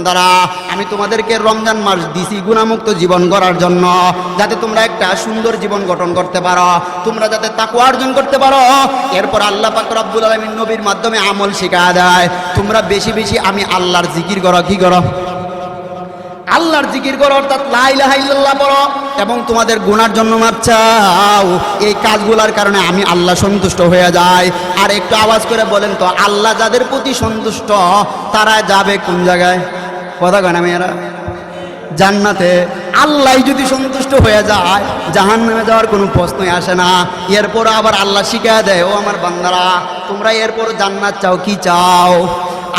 বান্দারা, আমি তোমাদেরকে রমজান মাস দিছি গুনাহমুক্ত জীবন গড়ার জন্য, যাতে তোমরা একটা সুন্দর জীবন গঠন করতে পারো, তোমরা যাতে তাকওয়া অর্জন করতে পারো। এরপর আল্লাহ পাক রব্বুল আলামিন নবীর মাধ্যমে আমল শিখায় দেয়, তোমরা বেশি বেশি আমি আল্লাহর জিকির করো। কি করো? আল্লাহর জিকির করো, অর্থাৎ লা ইলাহা ইল্লাল্লাহ পড়ো এবং তোমাদের গুনার জন্য মাপ চাও। এই কাজগুলোর কারণে আমি আল্লাহ সন্তুষ্ট হয়ে যাই। আর একটু আওয়াজ করে বলেন তো, আল্লাহ যাদের প্রতি সন্তুষ্ট তারা যাবে কোন জায়গায়? কথা কয় না মেয়েরা? জান্নাতে। আল্লাহ যদি সন্তুষ্ট হয়ে যায়, জাহান্নামে যাওয়ার কোনো প্রশ্নই আসে না। এরপর আবার আল্লাহ শিখায় দেয়, ও আমার বান্দারা, তোমরা এরপর জান্নাত চাও। কি চাও?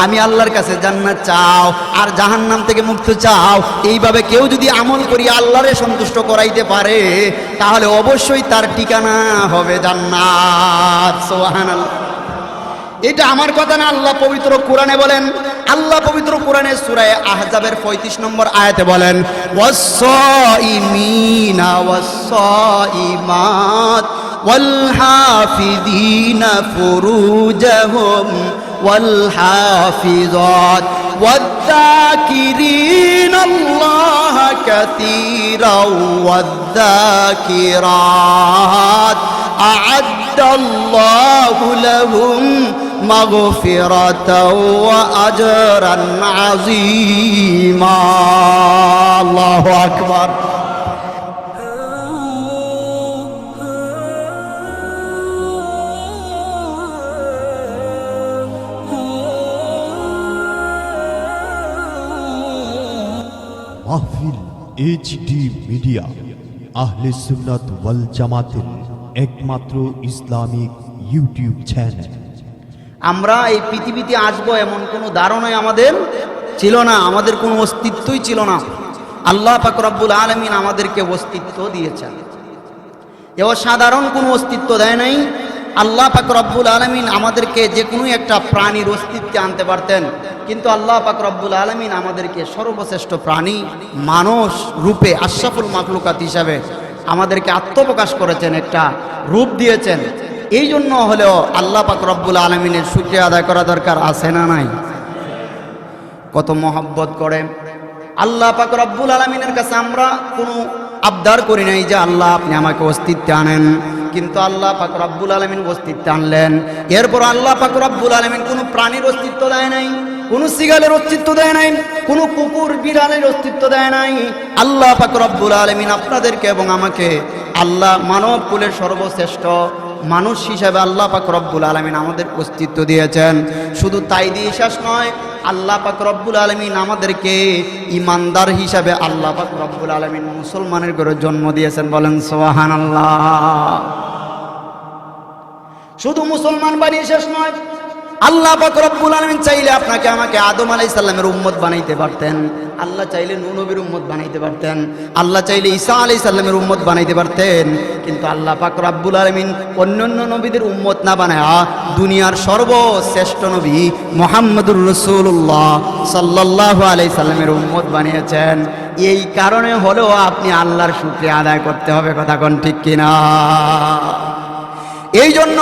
আমি আল্লাহর কাছে জান্নাত চাও আর জাহান্নাম থেকে মুক্ত চাও। এইভাবে কেউ যদি আমল করি আল্লাহরে সন্তুষ্ট করাইতে পারে, তাহলে অবশ্যই তার ঠিকানা হবে জান্নাত। সুবহানাল্লাহ। এটা আমার কথা না, আল্লাহ পবিত্র কোরআনে বলেন। আল্লাহ পবিত্র কোরআনে সূরা আহজাবের 35 নম্বর আয়াতে বলেন, ওয়াস-সাইমিনা ওয়াস-সাইমাত ওয়াল হাফিযিনা ফুরুজাহুম ওয়াল হাফিযাত ওয়ায-যাকিরিনা আল্লাহা কাসীরাও ওয়ায-যাকিরাত আ'আদ্দাল্লাহু লাহুম মাগফিরাতাও ওয়া আজরান আযীমা। আল্লাহু আকবার। মাহফিল এইচডি মিডিয়া আহলে সুন্নাত ওয়াল জামাতের একমাত্র ইসলামিক ইউটিউব চ্যানেল। আমরা এই পৃথিবীতে আসবো এমন কোনো ধারণাই আমাদের ছিল না, আমাদের কোনো অস্তিত্বই ছিল না। আল্লাহ পাক রব্বুল আলামিন আমাদেরকে অস্তিত্ব দিয়েছেন। এও সাধারণ কোনো অস্তিত্ব দেয় নাই। আল্লাহ পাক রব্বুল আলামিন আমাদেরকে যে কোনো একটা প্রাণীর অস্তিত্বে আনতে পারতেন, কিন্তু আল্লাহ পাক রব্বুল আলামিন আমাদেরকে সর্বশ্রেষ্ঠ প্রাণী মানুষ রূপে আশরাফুল মাখলুকাত হিসাবে আমাদেরকে আত্মপ্রকাশ করেছেন, একটা রূপ দিয়েছেন। এই জন্য হলেও আল্লাহ পাক রব্বুল আলামিনের শুকরিয়া আদায় করা দরকার, আছে না নাই? কত মহব্বত করে আল্লাহ পাক রব্বুল আলামিনের কাছে। আমরা কোনো আবদার করি নাই যে আল্লাহ আপনি আমাকে অস্তিত্বে আনেন, কিন্তু আল্লাহ পাক রব্বুল আলামিন অস্তিত্বে আনলেন। এরপর আল্লাহ পাক রব্বুল আলামিন কোনো প্রাণীর অস্তিত্ব দেয় নাই, কোনো সিগালের অস্তিত্ব দেয় নাই, কোনো কুকুর বিড়ালের অস্তিত্ব দেয় নাই। আল্লাহ পাক রব্বুল আলামিন আপনাদেরকে এবং আমাকে আল্লাহ মানব কুলের সর্বশ্রেষ্ঠ মানুষ হিসাবে আল্লাহ পাক রব্বুল আলামিন আমাদের অস্তিত্ব দিয়েছেন। শুধু তাই দিয়ে শেষ নয়, আল্লাহ পাক রব্বুল আলামিন আমাদেরকে ইমানদার হিসাবে আল্লাহ পাক রব্বুল আলামিন মুসলমানের ঘরে জন্ম দিয়েছেন। বলেন সুবহানাল্লাহ। শুধু মুসলমান বানিয়ে শেষ নয়, আল্লাহ পাক রব্বুল আলামিন চাইলে আপনাকে আমাকে আদম আলাইহিস সালামের উম্মত বানাইতে পারতেন, আল্লাহ চাইলে নূহ নবীর উম্মত বানাইতে পারতেন, আল্লাহ চাইলে ঈসা আলাইহিস সালামের উম্মত বানাইতে পারতেন। কিন্তু আল্লাহ পাক রব্বুল আলামিন অন্যান্য নবীদের উম্মত না বানায়া দুনিয়ার সর্বশ্রেষ্ঠ নবী মুহাম্মদুর রাসূলুল্লাহ সাল্লাল্লাহু আলাইহি সাল্লামের উম্মত বানিয়েছেন। এই কারণে হলেও আপনি আল্লাহর শুকরিয়া আদায় করতে হবে। কথা কোন ঠিক কিনা? এই জন্য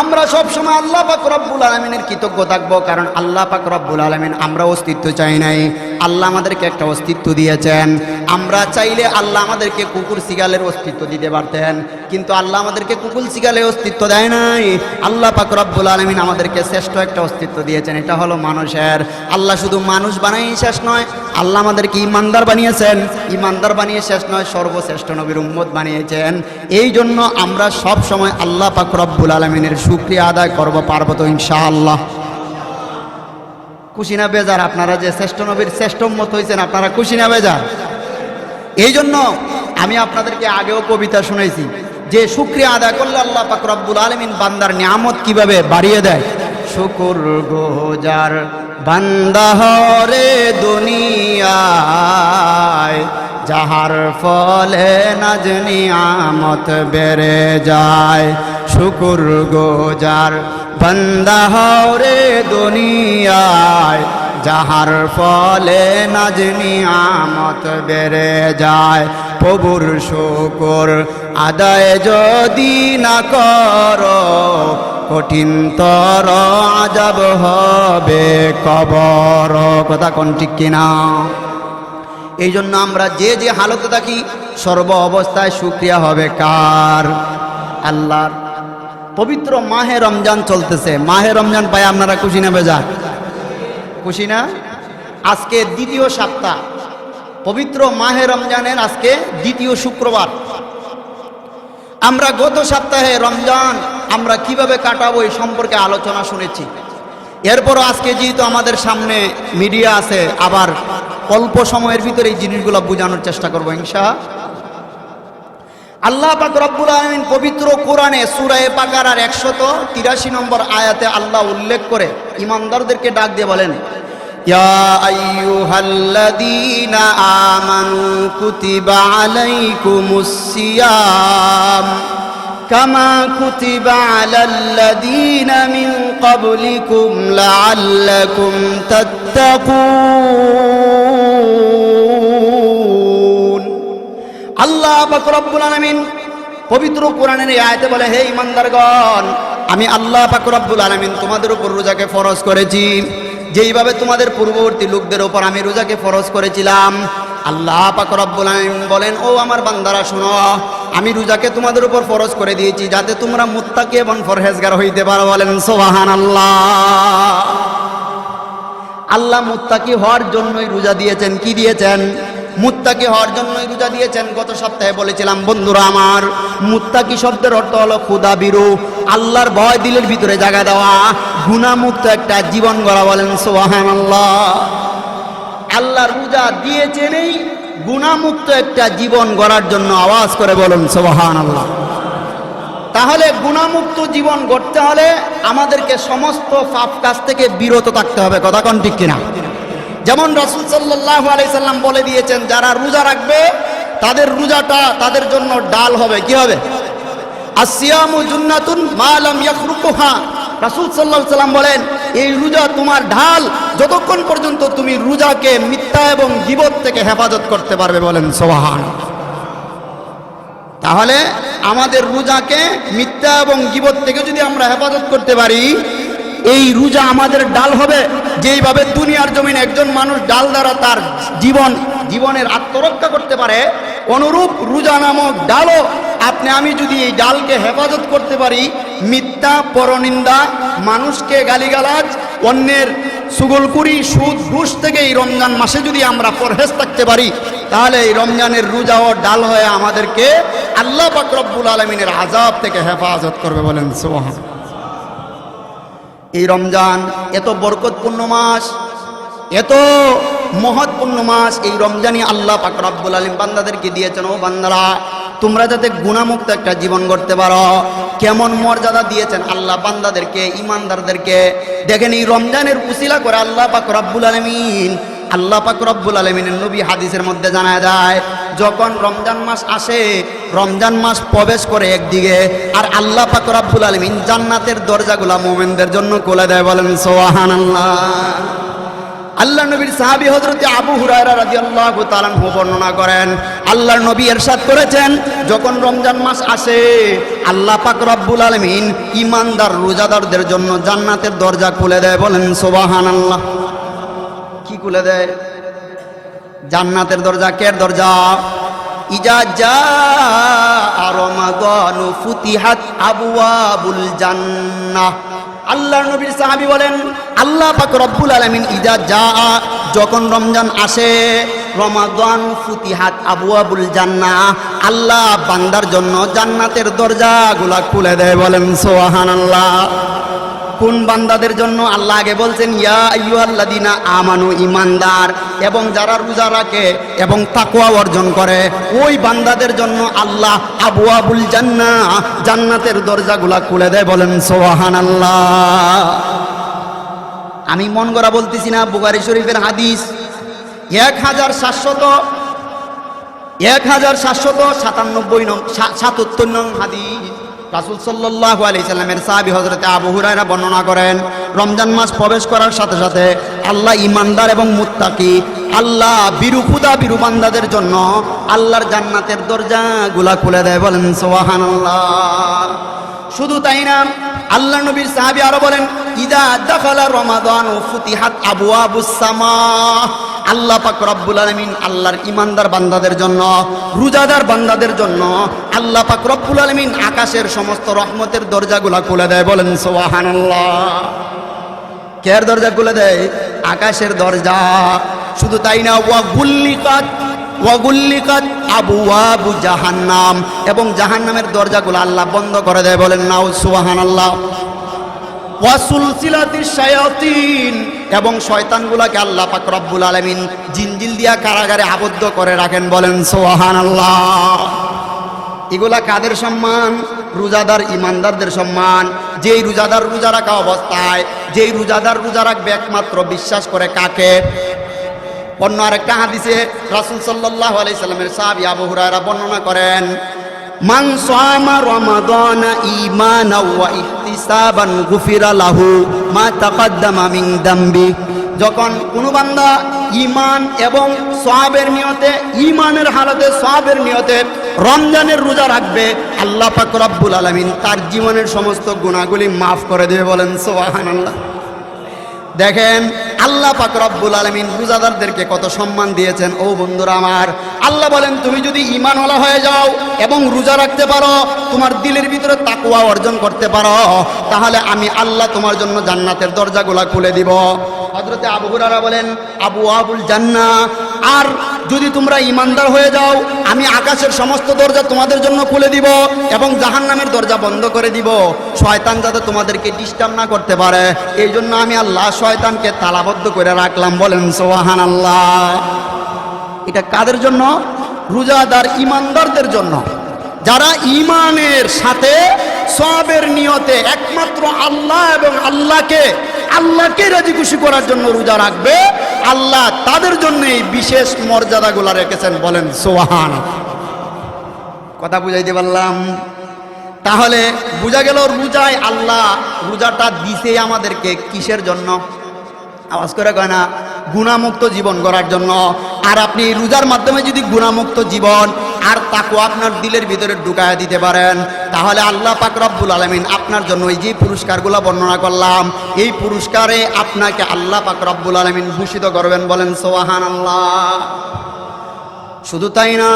আমরা সব সময় আল্লাহ পাক রব্বুল আলামিনের কৃতজ্ঞ থাকবো, কারণ আল্লাহ পাক রব্বুল আলামিন আমরা অস্তিত্ব চাই নাই, আল্লাহ আমাদেরকে একটা অস্তিত্ব দিয়েছেন। আমরা চাইলে আল্লাহ আমাদেরকে কুকুর সিগালের অস্তিত্ব দিতে পারতেন, কিন্তু আল্লাহ আমাদেরকে কুকুর সিগালের অস্তিত্ব দেয় নাই। আল্লাহ পাক রব্বুল আলামিন আমাদেরকে শ্রেষ্ঠ একটা অস্তিত্ব দিয়েছেন, এটা হলো মানুষের। আল্লাহ শুধু মানুষ বানাই শেষ নয়, আল্লাহ আমাদেরকে ইমানদার বানিয়েছেন। ইমানদার বানিয়ে শেষ নয়, সর্বশ্রেষ্ঠ নবীর উম্মত বানিয়েছেন। এই জন্য আমরা সব সময় আল্লাহ পাক রব্বুল আলামিনের শুকরিয়া আদায় করবো। পারবো তো ইনশাআল্লাহ? খুশি না বেজার? আপনারা যে শ্রেষ্ঠ নবীর শ্রেষ্ঠ উম্মত হয়েছেন, আপনারা খুশি না বেজার? এই জন্য আমি আপনাদেরকে আগেও কবিতা শুনেছি যে শুকরিয়া আদায় করলে আল্লাহ পাক রব্বুল আলামিন বান্দার নিয়ামত কিভাবে বাড়িয়ে দেয়। শুকুর গুজার বান্দা হরে দুনিয়ায়, যাহার ফলে নাজ নিয়ামত বেড়ে যায়। শুকুর গুজার বান্দা হরে দুনিয়ায়, যাহার ফলে নাজ নিয়ামত বেড়ে যায়। প্রভুর শুকর আদায় যদি না করো, কঠিনতর আযাব হবে কবর। কথা কোন ঠিক কিনা? এই জন্য আমরা যে যে হালতে থাকি সর্ব অবস্থায় শুকরিয়া হবে কার? আল্লাহর। পবিত্র মাহে রমজান চলতেছে। মাহে রমজান পায় আপনারা খুশি না বেজার? খুশি না? আজকে দ্বিতীয় সপ্তাহ, পবিত্র মাহে রমজানের আজকে দ্বিতীয় শুক্রবার। আমরা গত সপ্তাহে রমজান আমরা কিভাবে কাটাবো এই সম্পর্কে আলোচনা শুনেছি। এরপরও আজকে যেহেতু আমাদের সামনে মিডিয়া আছে, আবার অল্প সময়ের ভিতরে এই জিনিসগুলো বোঝানোর চেষ্টা করবো ইনশাআল্লাহ। আল্লাহ পাক রব্বুল আলামিন পবিত্র কোরআনে সূরা বাকারার 183 নম্বর আয়াতে আল্লাহ উল্লেখ করে ঈমানদারদেরকে ডাক দিয়ে বলেন, ইয়া আইয়ুহাল্লাযীনা আমানু কুতিবা আলাইকুমুস সিয়াম কামা কুতিবা আলাল্লাযীনা মিন ক্বাবলিকুম লাআল্লাকুম তাত্তাকুন। আল্লাহ পাক রব্বুল আলামিন পবিত্র কোরআনের এই আয়াতে বলে, হে ঈমানদারগণ, আমি আল্লাহ পাক রব্বুল আলামিন তোমাদের উপর রোজাকে ফরজ করেছি যেইভাবে তোমাদের পূর্ববর্তী লোকদের উপর আমি রোজাকে ফরজ করেছিলাম। আল্লাহ পাক রব্বুল আলামিন বলেন, ও আমার বান্দারা শোনো, আমি রোজাকে তোমাদের উপর ফরজ করে দিয়েছি যাতে তোমরা মুত্তাকি এবং পরহেজগার হইতে পারো। বলেন সুবহানাল্লাহ। আল্লাহ মুত্তাকি হওয়ার জন্যই রোজা দিয়েছেন। কি দিয়েছেন? মুত্তাকি হওয়ার জন্যই রোজা দিয়েছেন। গত সপ্তাহে বলেছিলাম বন্ধুরা আমার, মুত্তাকি শব্দের অর্থ হলো খোদা বিরু, আল্লাহর ভয় দিলের ভিতরে জায়গা দেওয়া, গুনাহমুক্ত একটা জীবন গড়া। বলেন সুবহানাল্লাহ। আল্লাহ রোজা দিয়েছেন এই গুনাহমুক্ত একটা জীবন গড়ার জন্য। আওয়াজ করে বলুন সুবহানাল্লাহ। তাহলে গুনাহমুক্ত জীবন গড়তে হলে আমাদেরকে সমস্ত পাপ কাজ থেকে বিরত থাকতে হবে। কথা কোন ঠিক কিনা? যেমন রাসূল সাল্লাল্লাহু আলাইহি সাল্লাম বলে দিয়েছেন, যারা রোজা রাখবে তাদের রোজাটা তাদের জন্য ডাল হবে। কি হবে? আসিয়ামু জুন্নাতুন মা লাম ইয়াখরুকুহা। রাসূল সাল্লাল্লাহু আলাইহি সাল্লাম বলেন, এই রোজা তোমার ঢাল যতক্ষণ পর্যন্ত তুমি রোজাকে মিথ্যা এবং গীবত থেকে হেফাজত করতে পারবে। বলেন সুবহানাল্লাহ। তাহলে আমাদের রোজাকে মিথ্যা এবং গীবত থেকে যদি আমরা হেফাজত করতে পারি, এই রোজা আমাদের ডাল হবে। যেইভাবে দুনিয়ার জমিনে একজন মানুষ ডাল দ্বারা তার জীবনের আত্মরক্ষা করতে পারে, অনুরূপ রোজা নামক ডালও আপনি আমি যদি এই ডালকে হেফাজত করতে পারি, মিথ্যা, পরনিন্দা, মানুষকে গালিগালাজ, অন্যের সুগলকুরি, সুদ, ঘুষ থেকে এই রমজান মাসে যদি আমরা পরহেজ থাকতে পারি, তাহলে এই রমজানের রোজা ও ডাল হয়ে আমাদেরকে আল্লাহ পাক রব্বুল আলামিনের আযাব থেকে হেফাজত করবে। বলেন সুবহানাল্লাহ। এই রমজান এত বরকতপূর্ণ মাস, এত মহৎপূর্ণ মাস। এই রমজানই আল্লাহ পাক রব্বুল আলামিন বান্দাদেরকে দিয়েছেন, ও বান্দারা তোমরা যাতে গুনাহমুক্ত একটা জীবন গড়তে পারো। কেমন মর্যাদা দিয়েছেন আল্লাহ বান্দাদেরকে, ঈমানদারদেরকে। দেখেন এই রমজানের উসিলা করে আল্লাহ পাক রব্বুল আলামিনের নবী হাদিসের মধ্যে জানা যায়, যখন রমজান মাস আসে, রমজান মাস প্রবেশ করে একদিকে, আর আল্লাহ পাক রব্বুল আলামিন জান্নাতের দরজাগুলা মুমিনদের জন্য খুলে দেয়। বলেন সুবহানাল্লাহ। আল্লাহ নবীর সাহাবী হযরত আবু হুরায়রা রাদিয়াল্লাহু তাআলা আনহু বর্ণনা করেন, আল্লাহর নবী ইরশাদ করেছেন, যখন রমজান মাস আসে আল্লাহ পাক রব্বুল আলামিন ঈমানদার রোজাদারদের জন্য জান্নাতের দরজা খুলে দেয়। বলেন সুবহানাল্লাহ। কি খুলে দেয়? জান্নাতের দরজা। কের দরজা? ইজা জাআ রমাদানু ফুতিহাত আবওয়াবুল জান্নাহ। আল্লাহর নবীর সাহাবী বলেন, আল্লাহ পাক রব্বুল আলামিন ইজা জাআ, যখন রমজান আসে, রমাদান ফুতিহাত আবওয়াবুল জান্নাহ, আল্লাহ বান্দার জন্য জান্নাতের দরজাগুলা খুলে দেয়। বলেন সুবহানাল্লাহ। কোন বান্দাদের জন্য? আল্লাহ আগে বলছেন ইয়া আইয়ুহাল্লাযীনা আমানু, ঈমানদার এবং যারা রোজা রাখে এবং তাকওয়া অর্জন করে, ওই বান্দাদের জন্য আল্লাহ আবওয়াবুল জান্নাহ, জান্নাতের দরজাগুলা খুলে দেয়। বলেন সুবহানাল্লাহ। আমি মন গড়া বলতেছি না, বুখারী শরীফের হাদিস 1797 নং হাদিস। রাসূল সাল্লাল্লাহু আলাইহি সাল্লামের সাহাবী হযরত আবু হুরায়রা বর্ণনা করেন, রমজান মাস প্রবেশ করার সাথে সাথে আল্লাহ ঈমানদার এবং মুত্তাকি, আল্লাহ বিরুখুদা বিরু বান্দাদের জন্য আল্লাহর জান্নাতের দরজাগুলা খুলে দেয়। বলেন সুবহানাল্লাহ। শুধু তাই না, আল্লাহ নবীর সাহাবী আরো বলেন, ইদা দাখালা রমাদান ফুতিহাত আবওয়াবুস সামা। আল্লাহ পাক রব্বুল আলামিন আল্লাহর ইমানদার বান্দাদের জন্য, রোজাদার বান্দাদের জন্য আল্লাহ পাক রব্বুল আলামিন আকাশের সমস্ত রহমতের দরজাগুলা খুলে দেয়। বলেন সুবহানাল্লাহ। কের দরজা খুলে দেয়? আকাশের দরজা। শুধু তাই না, ওয়াগুল্লিকাত আবওয়াবু জাহান্নাম, এবং জাহান্নামের দরজাগুলো আল্লাহ বন্ধ করে দেয়। বলেন নাও সুবহানাল্লাহ। ওয়াসুলসিলাতিশ শায়াতিন, এবং শয়তানগুলোকে আল্লাহ পাক রব্বুল আলামিন জিনজিল দিয়া কারাগারে আবদ্ধ করে রাখেন। বলেন সুবহানাল্লাহ। এগুলা কাদের সম্মান? রোজাদার ইমানদারদের সম্মান। যেই রোজাদার রোজা রাখা অবস্থায়, যেই রোজাদার রোজা রাখবে একমাত্র বিশ্বাস করে কাকে? অন্য আরেকটা হাদিসে রাসূল সাল্লাল্লাহু আলাইহি সাল্লামের সাহাবী আবু হুরায়রা বর্ণনা করেন, মান সামা রমাদান ঈমানাও ওয়া ইহতিসাবান গুফিরা লাহু মা তাকাদ্দামা মিন দামবি। যখন কোনো বান্দা ঈমান এবং সওয়াবের নিয়তে, ঈমানের হালতে সওয়াবের নিয়তে রমজানের রোজা রাখবে, আল্লাহ পাক রব্বুল আলামিন তার জীবনের সমস্ত গুনাহগুলি মাফ করে দেবে। বলেন সুবহানাল্লাহ। দেখেন আল্লাহ পাক রব্বুল আলামিন রোজাদারদেরকে কত সম্মান দিয়েছেন। ও বন্ধুরা আমার, আল্লাহ বলেন তুমি যদি ঈমানওয়ালা হয়ে যাও এবং রোজা রাখতে পারো, তোমার দিলের ভিতরে তাকওয়া অর্জন করতে পারো, তাহলে আমি আল্লাহ তোমার জন্য জান্নাতের দরজাগুলা খুলে দিব। হযরতে আবু হুরায়রা বলেন, আবওয়াবুল জান্নাহ, আর যদি তোমরা ঈমানদার হয়ে যাও, আমি আকাশের সমস্ত দরজা তোমাদের জন্য খুলে দিব এবং জাহান্নামের দরজা বন্ধ করে দিব, শয়তান যাতে তোমাদেরকে ডিস্টার্ব না করতে পারে। এই জন্য আমি আল্লাহ শয়তানকে তালাবদ্ধ করে রাখলাম। বলেন সুবহানাল্লাহ। এটা কাদের জন্য? রোজাদার ইমানদারদের জন্য, যারা ঈমানের সাথে সওয়াবের নিয়তে একমাত্র আল্লাহ এবং আল্লাহকে রাজি খুশি করার জন্য রোজা রাখবে, আল্লাহ তাদের জন্য এই বিশেষ মর্যাদাগুলো রেখেছেন। বলেন সুবহানাল্লাহ। কথা বুঝাইতে পারলাম? তাহলে বোঝা গেল রোজায় আল্লাহ রোজাটা দিছে আমাদেরকে কিসের জন্য? আওয়াজ করে কয় না, গুনাহমুক্ত জীবন গড়ার জন্য। আর আপনি রোজার মাধ্যমে যদি গুনাহমুক্ত জীবন আর তাকওয়া আপনার দিলের ভিতরে ঢুকায় দিতে পারেন, তাহলে আল্লাহ পাক রব্বুল আলামিন আপনার জন্য এই যে পুরস্কারগুলো বর্ণনা করলাম, এই পুরস্কারে আপনাকে আল্লাহ পাক রব্বুল আলামিন ভূষিত করবেন। বলেন সুবহানাল্লাহ। শুধু তাই না,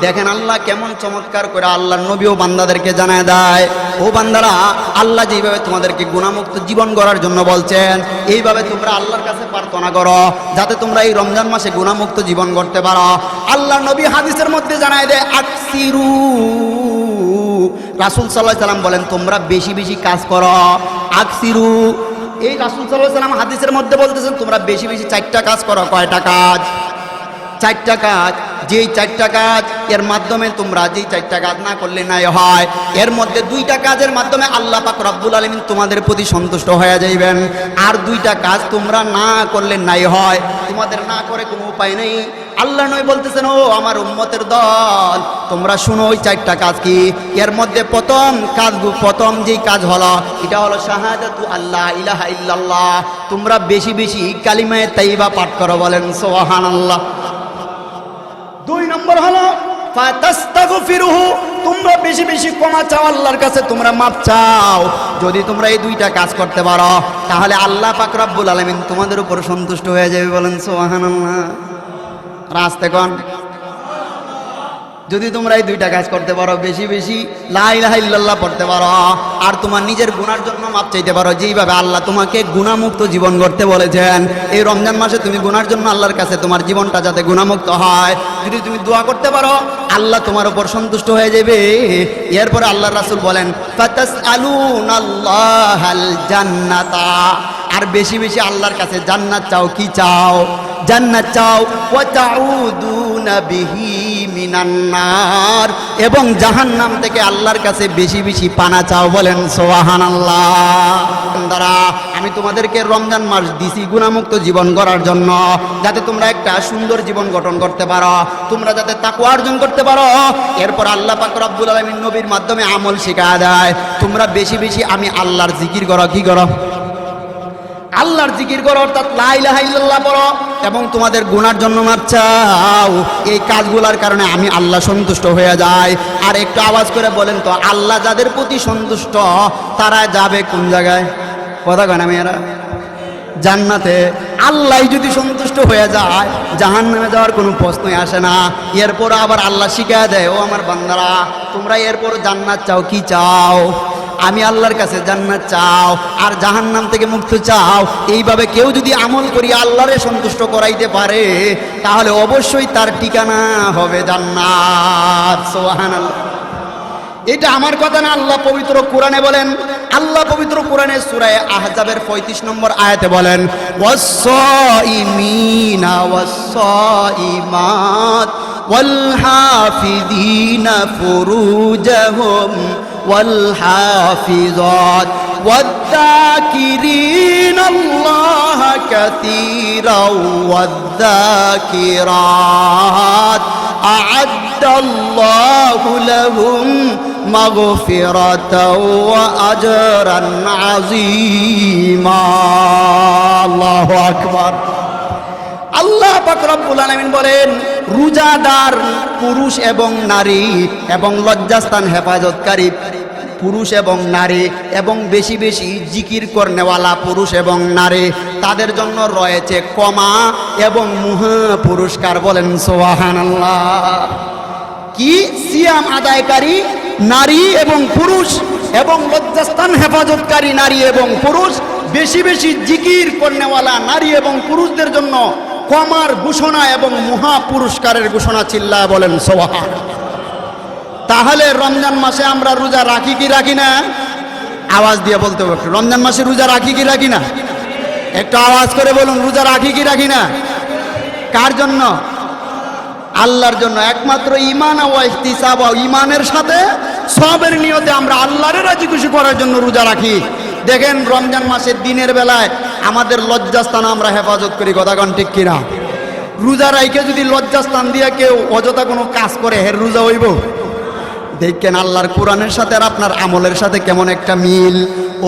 দেখেন আল্লাহ কেমন চমৎকার করে আল্লাহর নবীও বান্দাদেরকে জানায় দেয়, ও বান্দারা, আল্লাহ যেভাবে তোমাদেরকে গুনাহমুক্ত জীবন গড়ার জন্য বলছেন, এইভাবে তোমরা আল্লাহর কাছে প্রার্থনা করো যাতে তোমরা এই রমজান মাসে গুনাহমুক্ত জীবন গড়তে পারো। আল্লাহ নবী হাদিসের মধ্যে জানায় দেয়, আকসিরু, রাসূল সাল্লাল্লাহু আলাইহি সাল্লাম বলেন তোমরা বেশি বেশি কাজ করো। আকসিরু, এই রাসূল সাল্লাল্লাহু আলাইহি সাল্লাম হাদিসের মধ্যে বলতেছেন তোমরা বেশি বেশি 4টা কাজ করো। কয়টা কাজ? 4টা কাজ। যেই 4টা কাজ এর মাধ্যমে তোমরা যেই 4টা কাজ না করলে নাই হয়, এর মধ্যে 2টা কাজের মাধ্যমে আল্লাহ পাক রব্বুল আলামিন তোমাদের প্রতি সন্তুষ্ট হয়ে যাইবেন, আর 2টা কাজ তোমরা না করলে নাই হয়, তোমাদের না করে কোনো উপায় নেই। আল্লাহ নবী বলতেছেন, ও আমার উম্মতের দল, তোমরা শুনো ওই 4টা কাজ কি। এর মধ্যে প্রথম যেই কাজ হলো, এটা হলো শাহাদাতু আল্লাহ ইলাহা ইল্লাল্লাহ। তোমরা বেশি বেশি কালিমায়ে তাইয়্যিবা পাঠ করো। বলেন সুবহানাল্লাহ। 2 নম্বর হলো ফাতাস্তাগফিরুহু, তোমরা বেশি বেশি ক্ষমা চাও, আল্লাহর কাছে তোমরা মাপ চাও। যদি তোমরা এই 2টা কাজ করতে পারো, তাহলে আল্লাহ পাক রব্বুল আলামিন তোমাদের উপর সন্তুষ্ট হয়ে যাবে। বলেন সুবহানাল্লাহ। রাস্তে কোন, যদি তোমরা এই 2টা কাজ করতে পারো, বেশি বেশি লা ইলাহা ইল্লাল্লাহ পড়তে পারো, আর তোমার নিজের গুনার জন্য মাপ চাইতে পারো, যেইভাবে আল্লাহ তোমাকে গুনাহমুক্ত জীবন গড়তে বলেছেন, এই রমজান মাসে তুমি গুনার জন্য আল্লাহর কাছে তোমার জীবনটা যাতে গুনাহমুক্ত হয়, যদি তুমি দোয়া করতে পারো, আল্লাহ তোমার উপর সন্তুষ্ট হয়ে যাবে। এরপরে আল্লাহর রাসূল বলেন, ফাতাসআলুনাল্লাহাল জান্নাতা, আর বেশি বেশি আল্লাহর কাছে জান্নাত চাও। কি চাও? জান্নাত চাও। ওয়া তাউদুনা বিহি মিনান নার, এবং জাহান্নাম থেকে আল্লাহর কাছে বেশি বেশি পানা চাও। বলেন সুবহানাল্লাহ। বান্দারা, আমি তোমাদেরকে রমজান মাস দিছি গুনাহমুক্ত জীবন গড়ার জন্য, যাতে তোমরা একটা সুন্দর জীবন গঠন করতে পারো, তোমরা যাতে তাকওয়া অর্জন করতে পারো। এরপর আল্লাহ পাক রব্বুল আলামিন নবীর মাধ্যমে আমল শিখায় দেয়, তোমরা বেশি বেশি আমি আল্লাহর জিকির করো। কি করো? আল্লাহর জিকির করো, অর্থাৎ লা ইলাহা ইল্লাল্লাহ পড়ো এবং তোমাদের গুনার জন্য মাপ চাও। এই কাজগুলোর কারণে আমি আল্লাহ সন্তুষ্ট হয়ে যাই। আর একটু আওয়াজ করে বলেন তো, আল্লাহ যাদের প্রতি সন্তুষ্ট তারা যাবে কোন জায়গায়? কথা কয় না মেয়েরা? জান্নাতে। আল্লাহ যদি সন্তুষ্ট হয়ে যায় জাহান্নামে যাওয়ার কোনো প্রশ্নই আসে না। এরপর আবার আল্লাহ শিখায় দেয়, ও আমার বান্দারা তোমরা এরপর জান্নাত চাও, কি চাও? আমি আল্লাহর কাছে জান্নাত চাও আর জাহান্নাম থেকে মুক্ত চাও। এইভাবে কেউ যদি আমল করি আল্লাহরে সন্তুষ্ট করাইতে পারে তাহলে অবশ্যই তার ঠিকানা হবে জান্নাত। সুবহানাল্লাহ। এটা আমার কথা না, আল্লাহ পবিত্র কোরআনে বলেন। আল্লাহ পবিত্র কোরআনে সূরা আহজাবের 35 নম্বর আয়াতে বলেন, ওয়াস-সাইমিনা ওয়াস-সাইমাত ওয়াল হাফিযিনা ফুরুজাহুম ওয়াল হাফিযাত ওয়াদ-যাকিরিনাল্লাহা কাসীরাও ওয়াদ-যাকিরাত আ'আদ্দাল্লাহু লাহুম মাগফিরাতাও ওয়া আজরান আযীমা। আল্লাহু আকবার। আল্লাহ পাক রব্বুল আলামিন বলেন, রোজাদার পুরুষ এবং নারী এবং লজ্জাস্থান হেফাজতকারী পুরুষ এবং নারী এবং বেশি বেশি জিকির করনেওয়ালা পুরুষ এবং নারী, তাদের জন্য রয়েছে কমা এবং মহা পুরস্কার। বলেন সুবহানাল্লাহ। কি? সিয়াম আদায়কারী নারী এবং পুরুষ এবং লজ্জাস্থান হেফাজতকারী নারী এবং পুরুষ, বেশি বেশি জিকির করনেওয়ালা নারী এবং পুরুষদের জন্য কমার ঘোষণা এবং মহা পুরস্কারের ঘোষণা। চিল্লায় বলেন সুবহানাল্লাহ। তাহলে রমজান মাসে আমরা রোজা রাখি কি রাখি না? আওয়াজ দিয়ে বলতে হবে। রমজান মাসে রোজা রাখি কি রাখি না? একটু আওয়াজ করে বলুন, রোজা রাখি কি রাখি না? কার জন্য? আল্লাহর জন্য। একমাত্র ঈমান ও ইহতিসাব, ঈমানের সাথে সবের নিয়তে আমরা আল্লাহরে রাজি খুশি করার জন্য রোজা রাখি। দেখেন রমজান মাসের দিনের বেলায় আমাদের লজ্জাস্থান আমরা হেফাজত করি। কথা কোন ঠিক কিনা? রোজা রাইকে যদি লজ্জাস্থান দিয়ে কেউ অযথা কোনো কাজ করে, হের রোজা হইব? দেখেন আল্লাহর কোরআনের সাথে আর আপনার আমলের সাথে কেমন একটা মিল।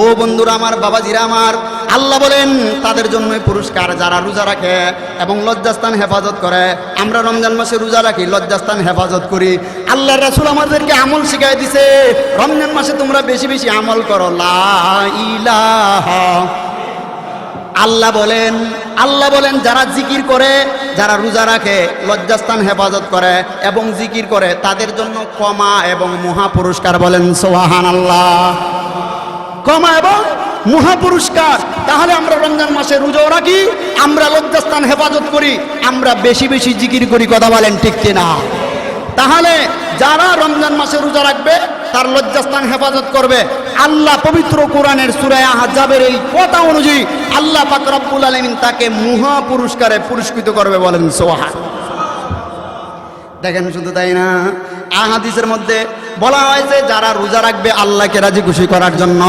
ও বন্ধুরা আমার, বাবাজিরা আমার, আল্লাহ বলেন তাদের জন্যই পুরস্কার যারা রোজা রাখে এবং লজ্জাস্থান হেফাজত করে। আমরা রমজান মাসে রোজা রাখি, লজ্জাস্থান হেফাজত করি। আল্লাহর রাসূল আমাদেরকে আমল শিখাই দিছে, রমজান মাসে তোমরা বেশি বেশি আমল করো। লা ইলাহা। আল্লাহ বলেন যারা জিকির করে, যারা রোজা রাখে, লজ্জাস্থান হেফাজত করে এবং জিকির করে তাদের জন্য ক্ষমা এবং মহা পুরস্কার। বলেন সুবহানাল্লাহ। ক্ষমা এবং মহা পুরস্কার। তাহলে আমরা রমজান মাসে রোজাও রাখি, আমরা লজ্জাস্থান হেফাজত করি, আমরা বেশি বেশি জিকির করি। কথা বলেন ঠিক কিনা? তাহলে যারা রমজান মাসে রোজা রাখবে তার লজ্জাস্থান হেফাজত করবে, আল্লাহ পবিত্র কোরআনের সূরা আহজাবের এই কথা অনুযায়ী আল্লাহ পাক রব্বুল আলামিন তাকে মহা পুরস্কারে পুরস্কৃত করবে। বলেন সুবহানাল্লাহ। দেখেন শুধু তাই না, আহাদিসের মধ্যে বলা হয়েছে যারা রোজা রাখবে আল্লাহকে রাজি খুশি করার জন্য,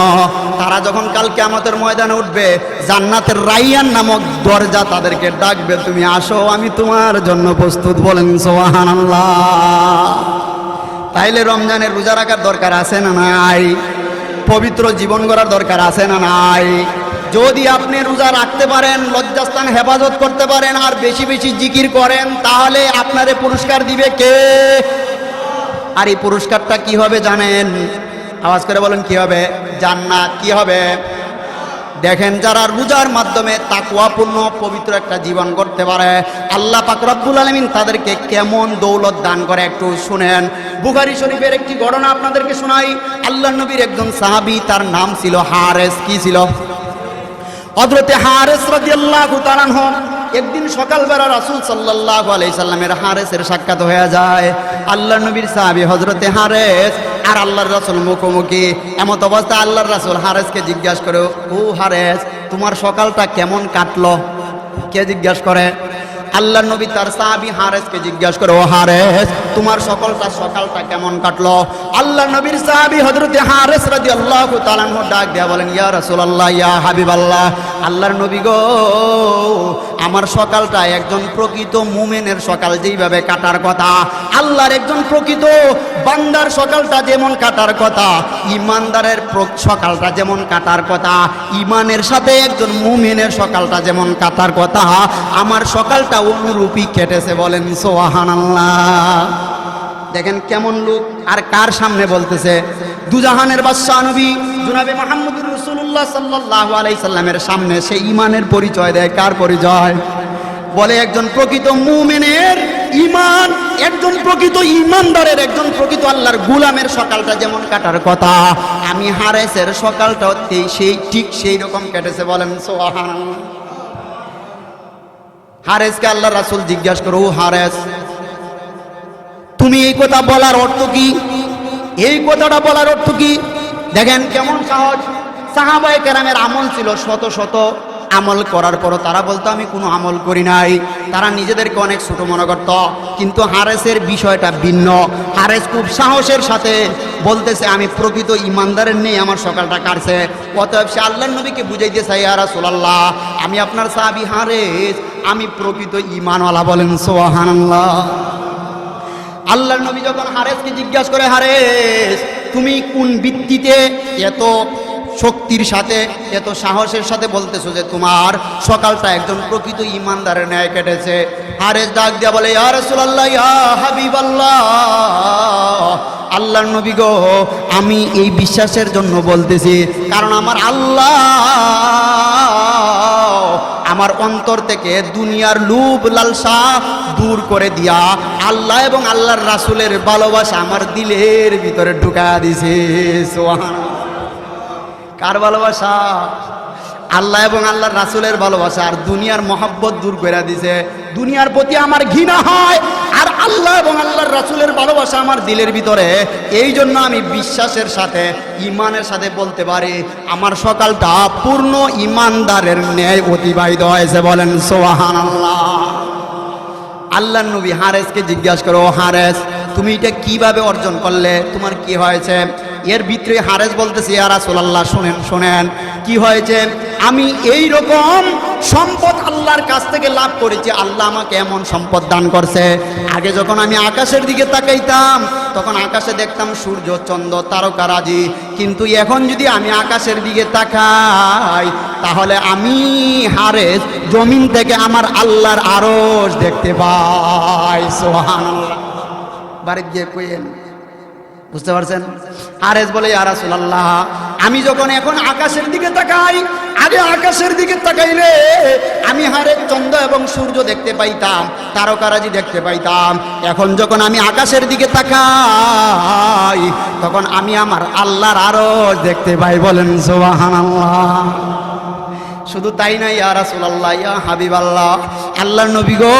তারা যখন কাল কিয়ামতের ময়দানে উঠবে, জান্নাতের রাইয়ান নামক দরজা তাদেরকে ডাকবে, তুমি আসো, আমি তোমার জন্য প্রস্তুত। বলেন সুবহানাল্লাহ। তাইলে রমজানের রোজা রাখার দরকার আছে না নাই? পবিত্র জীবন গড়ার দরকার আছে না নাই? যদি আপনি রোজা রাখতে পারেন, লজ্জাস্থান হেফাজত করতে পারেন আর বেশি বেশি জিকির করেন, তাহলে আপনারে পুরস্কার দিবে কে? আর এই পুরস্কারটা কি হবে জানেন? আওয়াজ করে বলেন, কি হবে? জান্নাত। কি হবে? দেখেন যারা রোজার মাধ্যমে তাকওয়াপূর্ণ পবিত্র একটা জীবন করতে পারে, আল্লাহ পাক রব্বুল আলামিন তাদেরকে কেমন দৌলত দান করে একটু শুনেন। বুখারী শরীফের একটি ঘটনা আপনাদেরকে শোনাই। আল্লাহর নবীর একজন সাহাবী, তার নাম ছিল হারেস। কি ছিল? হযরতে হারেস রাদিয়াল্লাহু তাআলা আনহু। একদিন সকালবেলা রাসূল সাল্লাল্লাহু আলাইহি সাল্লামের হারেসের সাক্ষাৎ হয়ে যায়। আল্লাহর নবীর সাহাবী হযরতে হারেস আর আল্লাহর রাসূল মুখোমুখি। এমত অবস্থা আল্লাহর রাসূল হারেসকে জিজ্ঞাসা করে, ও হারেস, তোমার সকালটা কেমন কাটলো? কে জিজ্ঞাসা করে? আল্লাহর নবী তার সাহাবী হারেসকে জিজ্ঞাসা করে, ও হারেস, তোমার সকালটা কেমন কাটলো? আল্লাহর নবীর সাহাবী হযরতে হারেস রাদিয়াল্লাহু তাআলা আনহু ডাক দিয়া বলেন, ইয়া রাসূলুল্লাহ, ইয়া হাবিবাল্লাহ, আল্লাহর নবী গো, আমার সকালটা একজন প্রকৃত মুমিনের সকাল যেইভাবে কাটার কথা, আল্লাহর একজন প্রকৃত বান্দার সকালটা যেমন কাটার কথা, ইমানদারের সকালটা যেমন কাটার কথা, ইমানের সাথে একজন মুমিনের সকালটা যেমন কাটার কথা, আমার সকালটা অনুরূপী কেটেছে। বলেন সুবহানাল্লাহ। দেখেন কেমন লোক, আর কার সামনে বলতেছে? দুজাহানের বাদশাহ নবী জনাবে মুহাম্মদুর রাসূলুল্লাহ সাল্লাল্লাহু আলাইহি সাল্লামের সামনে সে ইমানের পরিচয় দেয়। কার পরিচয়? বলে একজন প্রকৃত মুমিনের ইমান, একজন প্রকৃত ইমানদারের, একজন প্রকৃত আল্লাহর গোলামের সকালটা যেমন কাটার কথা, আমি হারেসের সকালটা সেই ঠিক সেই রকম কেটেছে। বলেন সুবহানাল্লাহ। হারেসকে আল্লাহ রাসূল জিজ্ঞাসা করো, হারেস তুমি এই কথা বলার অর্থ কি? এই কথাটা বলার অর্থ কি? দেখেন কেমন সহজ। সাহাবায়ে কেরামের আমল ছিল শত শত, আমল করার পরও তারা বলতো আমি কোনো আমল করি নাই। তারা নিজেদেরকে অনেক ছোট মনে করত। কিন্তু হারেসের বিষয়টা ভিন্ন। হারেস খুব সাহসের সাথে বলতেছে আমি প্রকৃত ইমানদারের নেই আমার সকালটা কাটছে। অতএব সে আল্লাহর নবীকে বুঝাইতে চাই, ইয়া রাসূলুল্লাহ আমি আপনার সাহাবী হারেস, আমি প্রকৃত ইমানওয়ালা। বলেন সুবহানাল্লাহ। আল্লাহর নবী যখন হারেসকে জিজ্ঞাসা করে, হারেস তুমি কোন ভিত্তিতে এত শক্তির সাথে এত সাহসের সাথে বলতেছো যে তোমার সকালটা একজন প্রকৃত ইমানদারের ন্যায় কেটেছে? হারেস ডাক দিয়া বলে, ইয়া রাসূলুল্লাহ ইয়া হাবিবাল্লাহ, আল্লাহর নবী গো আমি এই বিশ্বাসের জন্য বলতেছি কারণ আমার আল্লাহ আমার অন্তর থেকে দুনিয়ার লোভ লালসা দূর করে দিয়া আল্লাহ এবং আল্লাহর রাসূলের ভালোবাসা আমার দিলের ভিতরে ঢুকায়া দিছে। সুবহানাল্লাহ। কার ভালোবাসা? আল্লাহ এবং আল্লাহর রাসূলের ভালোবাসা। আর দুনিয়ার মহব্বত দূর করে দিছে। দুনিয়ার প্রতি আমার ঘৃণা হয়, আর আল্লাহ এবং আল্লাহর রাসূলের ভালোবাসা আমার দিলের ভিতরে। এই জন্য আমি বিশ্বাসের সাথে ইমানের সাথে বলতে পারি আমার সকালটা পূর্ণ ইমানদারের ন্যায় অতিবাহিত হয়েছে। বলেন সুবহানাল্লাহ। আল্লাহর নবী হারেসকে জিজ্ঞাসা করো, হারেস তুমি এটা কিভাবে অর্জন করলে, তোমার কি হয়েছে? এর ভিতরে হারেস বলতেছে, ইয়া রাসূলুল্লাহ শুনেন শুনেন কি হয়েছে। আমি এই রকম সম্পদ আল্লাহর কাছ থেকে লাভ করেছি। আল্লাহ আমাকে এমন সম্পদ দান করছে। আগে যখন আমি আকাশের দিকে তাকাইতাম তখন আকাশে দেখতাম সূর্য চন্দ্র তারকারাজি, কিন্তু এখন যদি আমি আকাশের দিকে তাকাই তাহলে আমি হারেস জমিন থেকে আমার আল্লাহর আরশ দেখতে পাই। সুবহানাল্লাহ। বাড়ি গিয়ে কইেন, বুঝতে পারছেন? হারেস বলে, ইয়া রাসূলুল্লাহ আমি যখন এখন আকাশের দিকে তাকাই, আগে আকাশের দিকে তাকাইলে আমি হারেস চন্দ্র এবং সূর্য দেখতে পাইতাম, তারকারাজি দেখতে পাইতাম। এখন যখন আমি আকাশের দিকে তাকাই তখন আমি আমার আল্লাহর আরশ দেখতে পাই। বলেন সুবহানাল্লাহ। শুধু তাই না, ইয়া রাসূলুল্লাহ ইয়া হাবিবাল্লাহ, আল্লাহর নবী গো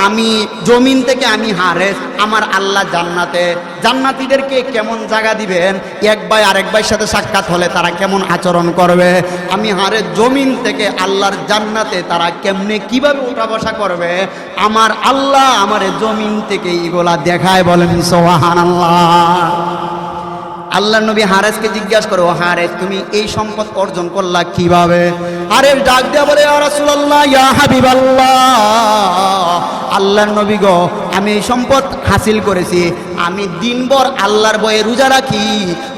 আমি জমিন থেকে আমি হারেস আমার আল্লাহ জান্নাতে, জান্নাতীদেরকে কেমন জায়গা দিবেন, এক ভাই আরেক ভাইয়ের সাথে সাক্ষাৎ হলে তারা কেমন আচরণ করবে, আমি হারেস জমিন থেকে আল্লাহর জান্নাতে তারা কেমনে কিভাবে উঠা বসা করবে, আমার আল্লাহ আমার জমিন থেকে এগুলা দেখায়। বলেন সুবহানাল্লাহ। আল্লাহর নবী হারেসকে জিজ্ঞাসা করো, হারেস তুমি এই সম্পদ অর্জন করলা কিভাবে? হারেস ডাক দেয়া বলে, ইয়া রাসূলুল্লাহ ইয়া হাবিবাল্লাহ, আল্লাহর নবী গো আমি এই সম্পদ হাসিল করেছি আমি দিনভর আল্লাহর ভয়ে রোজা রাখি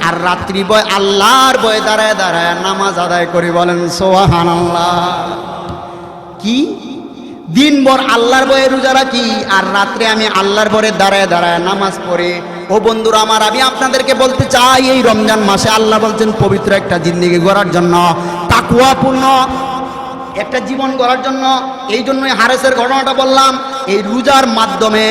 আর রাত্রি ভয় আল্লাহর ভয়ে দাঁড়ায় দাঁড়ায় নামাজ আদায় করি। বলেন সুবহানাল্লাহ। কি দিনভর আল্লাহর ভয়ে রোজা রাখি আর রাত্রে আমি আল্লাহর ভয়ে দাঁড়ায় দাঁড়ায় নামাজ পড়ি। ও বন্ধুরা আমার, আমি আপনাদেরকে বলতে চাই এই রমজান মাসে আল্লাহ বলছেন পবিত্র একটা জিন্দেগি গড়ার জন্য, তাকওয়াপূর্ণ একটা জীবন গড়ার জন্য। এই জন্যই হারেসের ঘটনাটা বললাম। এই রোজার মাধ্যমে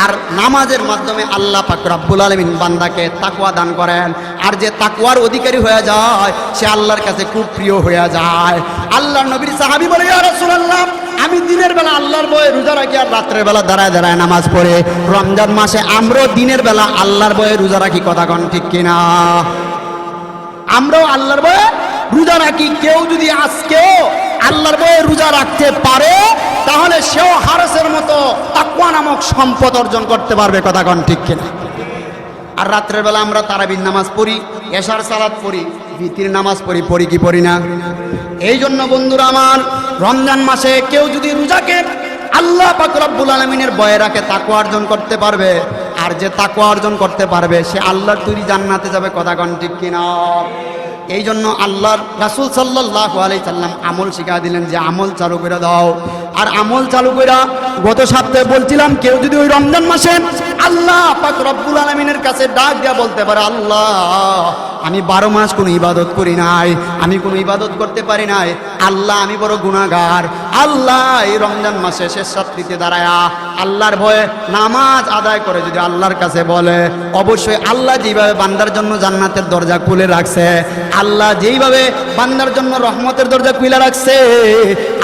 আর নামাজের মাধ্যমে আল্লাহ পাক রব্বুল আলামিন বান্দাকে তাকওয়া দান করেন, আর যে তাকওয়ার অধিকারী হয়ে যায় সে আল্লাহর কাছে খুব প্রিয় হয়ে যায়। আল্লাহর নবীর সাহাবী বলে, ইয়া রাসূলুল্লাহ আমি দিনের বেলা আল্লাহর ভয়ে রোজা রাখি আর রাত্রের বেলা দাঁড়ায় দাঁড়ায় নামাজ পড়ে। রমজান মাসে আমরাও দিনের বেলা আল্লাহর ভয়ে রোজা রাখি, কথা কোন ঠিক কিনা? আমরাও আল্লাহর ভয়ে রোজা রাখি। কেউ যদি আজকেও আল্লাহর ভয়ে রোজা রাখতে পারে তাহলে সেও হারেসের মতো তাকওয়া নামক সম্পদ অর্জন করতে পারবে, কথা কোন ঠিক কিনা? আর রাত্রের বেলা আমরা তারাবির নামাজ পড়ি, এশার সালাত পড়ি, ভিতির নামাজ পড়ি কি পড়ি না? এই জন্য বন্ধুরা আমার, রমজান মাসে কেউ যদি রোজাকে আল্লাহ পাক রব্বুল আলামিনের ভয়ে রাখে, তাকওয়া অর্জন করতে পারবে। আর যে তাকওয়া অর্জন করতে পারবে সে আল্লাহর তৈরি জান্নাতে যাবে। কথা কোন ঠিক কিনা? এই জন্য আল্লাহর রাসূল সাল্লাল্লাহু আলাইহি সাল্লাম আমল শিখিয়ে দিলেন যে আমল চালু করে দাও। আর আমল চালু করে গত সপ্তাহে বলছিলাম, কেউ যদি ওই রমজান মাসে আল্লাহ পাক রব্বুল আলামিনের কাছে ডাক দিয়া বলতে পারে, আল্লাহ আমি 12 মাস কোনো ইবাদত করি নাই, আমি কোনো ইবাদত করতে পারি নাই, আল্লাহ আমি বড় গুনাহগার, আল্লাহ এই রমজান মাসে শেষ রাত্রিতে দাঁড়ায়া আল্লাহর ভয়ে নামাজ আদায় করে যদি আল্লাহর কাছে বলে, অবশ্যই আল্লাহ যেভাবে বান্দার জন্য জান্নাতের দরজা খুলে রাখছে, আল্লাহ যেইভাবে বান্দার জন্য রহমতের দরজা খুলে রাখছে,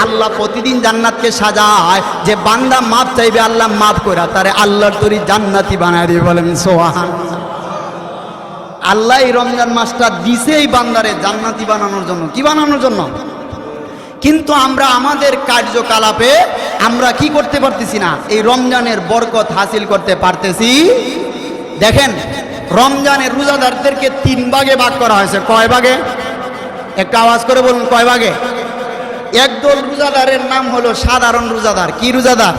আল্লাহ প্রতিদিন জান্নাতকে সাজায়। যে বান্দা মাপ চাইবে আল্লাহ মাফ করে তারে আল্লাহর তৈরি জান্নাতি বানায় দিয়ে। বলেন সুবহানাল্লাহ। আল্লাহ এই রমজান মাসটা দিছে এই বান্দারে জান্নাতি বানানোর জন্য। কি বানানোর জন্য? কিন্তু আমরা আমাদের কার্যকলাপে আমরা কি করতে পারতেছি না, এই রমজানের বরকত হাসিল করতে পারতেছি। দেখেন, রমজানের রোজাদারদেরকে 3 ভাগে ভাগ করা হয়েছে। কয় ভাগে? একটা আওয়াজ করে বলুন, কয় ভাগে? একদল রোজাদারের নাম হলো সাধারণ রোজাদার। কি রোজাদার?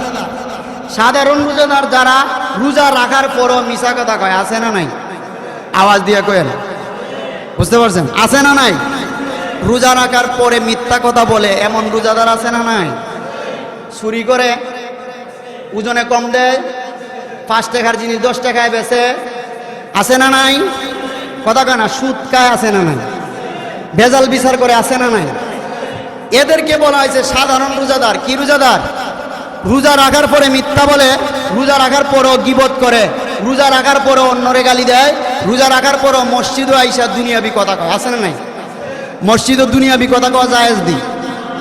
সাধারণ রোজাদার, যারা রোজা রাখার পরও মিছা কথা কয়। আছে না নাই? আওয়াজ দিয়ে কয়েন, বুঝতে পারছেন? আছে না নাই? রোজা রাখার পরে মিথ্যা কথা বলে এমন রোজাদার আছে না নাই? চুরি করে, ওজনে কম দেয়, 5 টাকার জিনিস 10 টাকায় বেচে। আছে না নাই? কথা কয় না। সুদ খায়। আছে না নাই? ভেজাল বিচার করে। আছে না নাই? এদেরকে বলা হয়েছে সাধারণ রোজাদার। কি রোজাদার? রোজা রাখার পরে মিথ্যা বলে, রোজা রাখার পরও গীবত করে, রোজা রাখার পরও অন্যরে গালি দেয়, রোজা রাখার পরও মসজিদও আইসা দুনিয়াবি কথা কয়। আছে না নাই? মসজিদও দুনিয়াবি কথা কওয়া জায়েজ দি,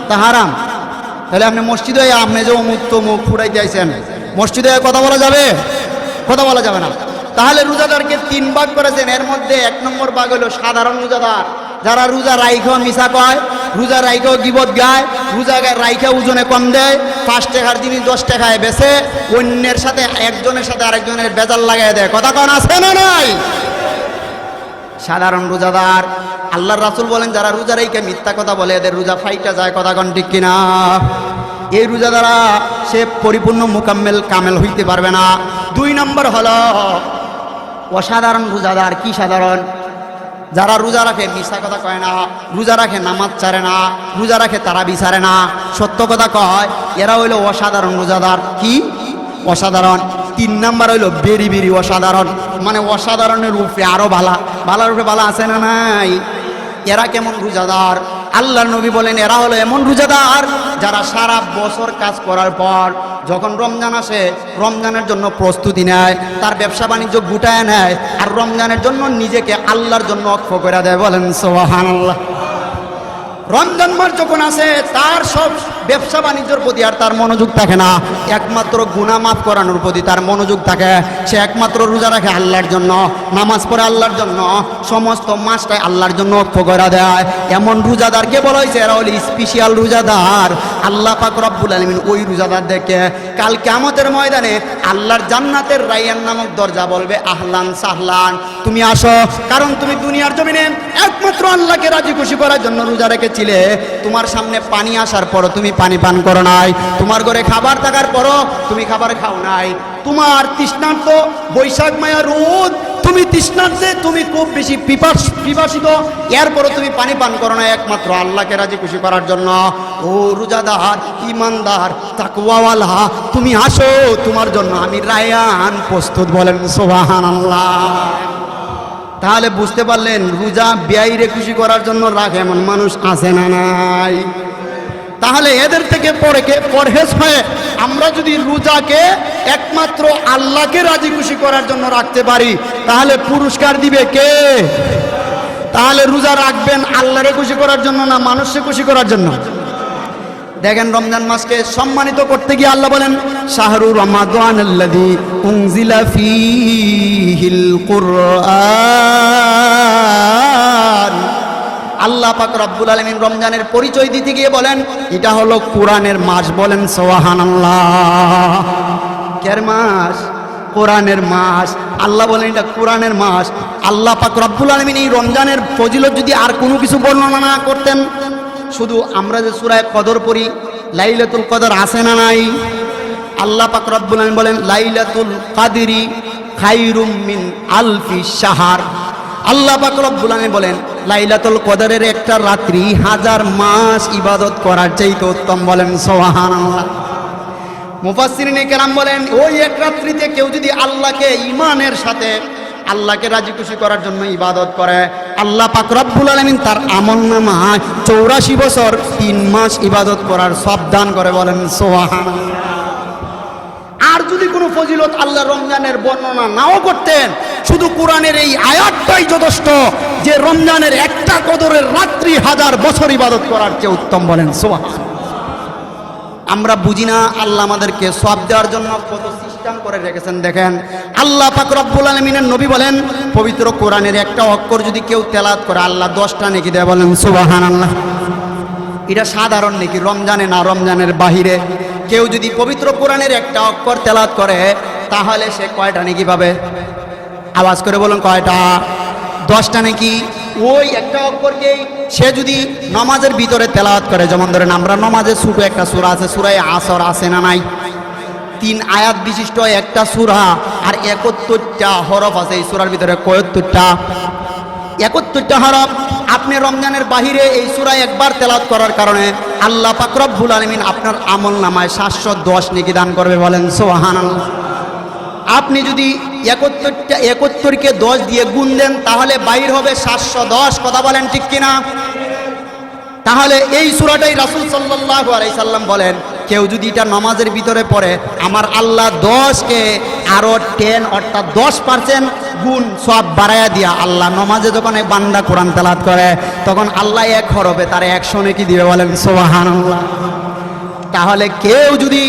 তা হারাম। তাহলে আপনি মসজিদে আপনি যে অমুক তমুক ফুটাইতে আইছেন, মসজিদে কথা বলা যাবে? কথা বলা যাবে না। তাহলে রোজাদারকে 3 ভাগ করেছেন। এর মধ্যে 1 নম্বর ভাগ হলো সাধারণ রোজাদার, যারা রোজা রাইখাও মিছা কয়, রোজা রাইখাও গীবত গায়, রোজা রাইখা ওজনে কম দেয়, 5 টাকার জিনিস 10 টাকায় বেচে, অন্যের সাথে একজনের সাথে আরেকজনের বেজাল লাগাই দেয়। কথা কন আছে না নাই? সাধারণ রোজাদার। আল্লাহর রাসূল বলেন, যারা রোজা রাইখা মিথ্যা কথা বলে এদের রোজা ফাইটা যায়। কথা কন ঠিক কিনা? এই রোজা দ্বারা সে পরিপূর্ণ মুকাম্মেল কামেল হইতে পারবে না। 2 নম্বর হলো অসাধারণ রোজাদার। কি সাধারণ? যারা রোজা রাখে মিথ্যা কথা কয় না, রোজা রাখে নামাজ ছাড়ে না, রোজা রাখে তারাবি ছাড়ে না, সত্য কথা কয়, এরা হইল অসাধারণ রোজাদার। কি অসাধারণ? 3 নাম্বার হইল বেরি বেরি অসাধারণ, মানে অসাধারণের রূপে আরো ভালার রূপে ভালো। আছে না নাই? এরা কেমন রোজাদার? আল্লাহর নবী বলেন, এরা হলো এমন রোজাদার যারা সারা বছর কাজ করার পর যখন রমজান আসে রমজানের জন্য প্রস্তুতি নেয়, তার ব্যবসা বাণিজ্য গুটায় নেয়, আর রমজানের জন্য নিজেকে আল্লাহর জন্য অক্ষ করে দেয়। বলেন সুবহানাল্লাহ। রমজান মাস যখন আসে তার সব ব্যবসা বাণিজ্যের প্রতি আর তার মনোযোগ থাকে না, একমাত্র গুনাহ মাফ করানোর প্রতি তার মনোযোগ থাকে। সে একমাত্র রোজা রাখে আল্লাহর জন্য, নামাজ পড়ে আল্লাহর জন্য, সমস্ত মাসটাই আল্লাহর জন্য অক্ষ করে দেয়। এমন রোজাদারকে বলা হয়েছে এরা হলো স্পেশাল রোজাদার। আল্লাহ পাক রব্বুল আলামিন ওই রোজাদারদেরকে কাল কিয়ামতের ময়দানে আল্লাহর জান্নাতের রায়্যান নামক দরজা বলবে, আহলান সাহলান, তুমি আসো। কারণ তুমি দুনিয়ার জমিনে একমাত্র আল্লাহকে রাজি খুশি করার জন্য রোজা রেখেছিলে। তোমার সামনে পানি আসার পরও তুমি পানি পান করো নাই, তোমার ঘরে খাবার থাকার পরও তুমি খাবার খাও নাই, তোমার তৃষ্ণার্ত বৈশাখ মায়া রোদ, তুমি তৃষ্ণার্তে, তুমি খুব বেশি পিপাসিত, এরপরও তুমি পানি পান করো না একমাত্র আল্লাহকে রাজি খুশি করার জন্য। ও রোজাদার, ইমানদার, তাকওয়াওয়ালা, তুমি আসো, তোমার জন্য আমি রায়্যান প্রস্তুত। বলেন সুবহানাল্লাহ। তাহলে বুঝতে পারলেন রোজা বেয়াইরে খুশি করার জন্য রাখে এমন মানুষ আছে না নাই? তাহলে এদের থেকে পরহেজ হয়ে আমরা যদি রোজাকে একমাত্র আল্লাহকে রাজি খুশি করার জন্য রাখতে পারি তাহলে পুরস্কার দিবে কে? তাহলে রোজা রাখবেন আল্লাহরে খুশি করার জন্য না মানুষকে খুশি করার জন্য? দেখেন, রমজান মাসকে সম্মানিত করতে গিয়ে আল্লাহ বলেন, শাহরু রমাদানাল্লাযী উনজিলা ফীহিল কুরআন। আল্লাহ পাক রব্বুল আলামিন রমজানের পরিচয় দিতে গিয়ে বলেন, এটা হলো কোরআনের মাস। বলেন সুবহানাল্লাহ। কের মাস? কোরআনের মাস। আল্লাহ বলেন এটা কোরআনের মাস। আল্লাহ পাক রব্বুল আলামিন এই রমজানের ফজিলত যদি আর কোনো কিছু বর্ণনা না করতেন, শুধু আমরা যে সূরা কদর পড়ি, লাইলাতুল কদর আছে না নাই? আল্লাহ পাক রব্বুল আলামিন বলেন লাইলাতুল কাদরি খায়রুম মিন আলফি শাহর। আল্লাহ পাক রব্বুল আলামিন বলেন লাইলাতুল কদরের একটা রাত্রি 1000 মাস ইবাদত করার চাইতে উত্তম। বলেন সুবহানাল্লাহ। মুফাসসিরিনে কেরাম বলেন ওই এক রাত্রিতে কেউ যদি আল্লাহকে ঈমানের সাথে আল্লাহকে রাজি খুশি করার জন্য ইবাদত করে, আল্লাহ পাক রব্বুল আলামিন তার আমলনামায় 84 বছর 3 মাস ইবাদত করার সব দান করে। বলেন সুবহানাল্লাহ। আর যদি কোনো ফজিলত আল্লাহ রমজানের বর্ণনা নাও করতেন, শুধু কোরআনের এই আয়াতটাই যথেষ্ট যে রমজানের একটা কদরের রাত্রি 1000 বছর ইবাদত করার চেয়ে উত্তম। বলেন সুবহানাল্লাহ। আমরা বুঝি না আল্লাহ আমাদেরকে সওয়াব দেওয়ার জন্য কত সিস্টেম করে রেখেছেন। দেখেন আল্লাহ পাক রব্বুল আলামিনের নবী বলেন পবিত্র কোরআনের একটা অক্ষর যদি কেউ তেলাওয়াত করে আল্লাহ 10টা নেকি দেয়। বলেন সুবহানাল্লাহ। এটা সাধারণ নেকি, রমজানে না রমজানের বাহিরে কেউ যদি পবিত্র কোরআনের একটা অক্ষর তেলাওয়াত করে তাহলে সে কয়টা নেকি পাবে? আওয়াজ করে বলুন কয়টা? 10টা নেকি। ওই একটা অক্ষরকেই সে যদি নামাজের ভিতরে তেলাওয়াত করে, যেমন ধরেন আমরা নামাজে ছোট একটা সূরা আছে, সূরা আসর আছে না নাই? 3 আয়াত বিশিষ্ট একটা সূরা আর 71টা হরফ আছে এই সূরার ভিতরে। 71টা হরফ। আপনি রমজানের বাহিরে এই সূরা একবার তেলাওয়াত করার কারণে আল্লাহ পাক রব্বুল আলামিন আপনার আমলনামায় 710 নেকি দান করবে। বলেন সুবহানাল্লাহ। আপনি যদি 71কে 10 দিয়ে গুণ দেন তাহলে বাইর হবে 710। কথা বলেন ঠিক কিনা? তাহলে এই সূরাটাই রাসূল সাল্লাল্লাহু আলাইহি সাল্লাম বলেন কেউ যদি এটা নামাজের ভিতরে পড়ে আমার আল্লাহ 10কে আরো 10 অর্থাৎ 10% গুণ সওয়াব বাড়ায়া দিয়া আল্লাহ নামাজে যখন এক বান্দা কোরআন তেলাওয়াত করে তখন আল্লাহ এক হরফে তার 100 নেকি দিবে। বলেন সুবহানাল্লাহ। তাহলে কেউ যদি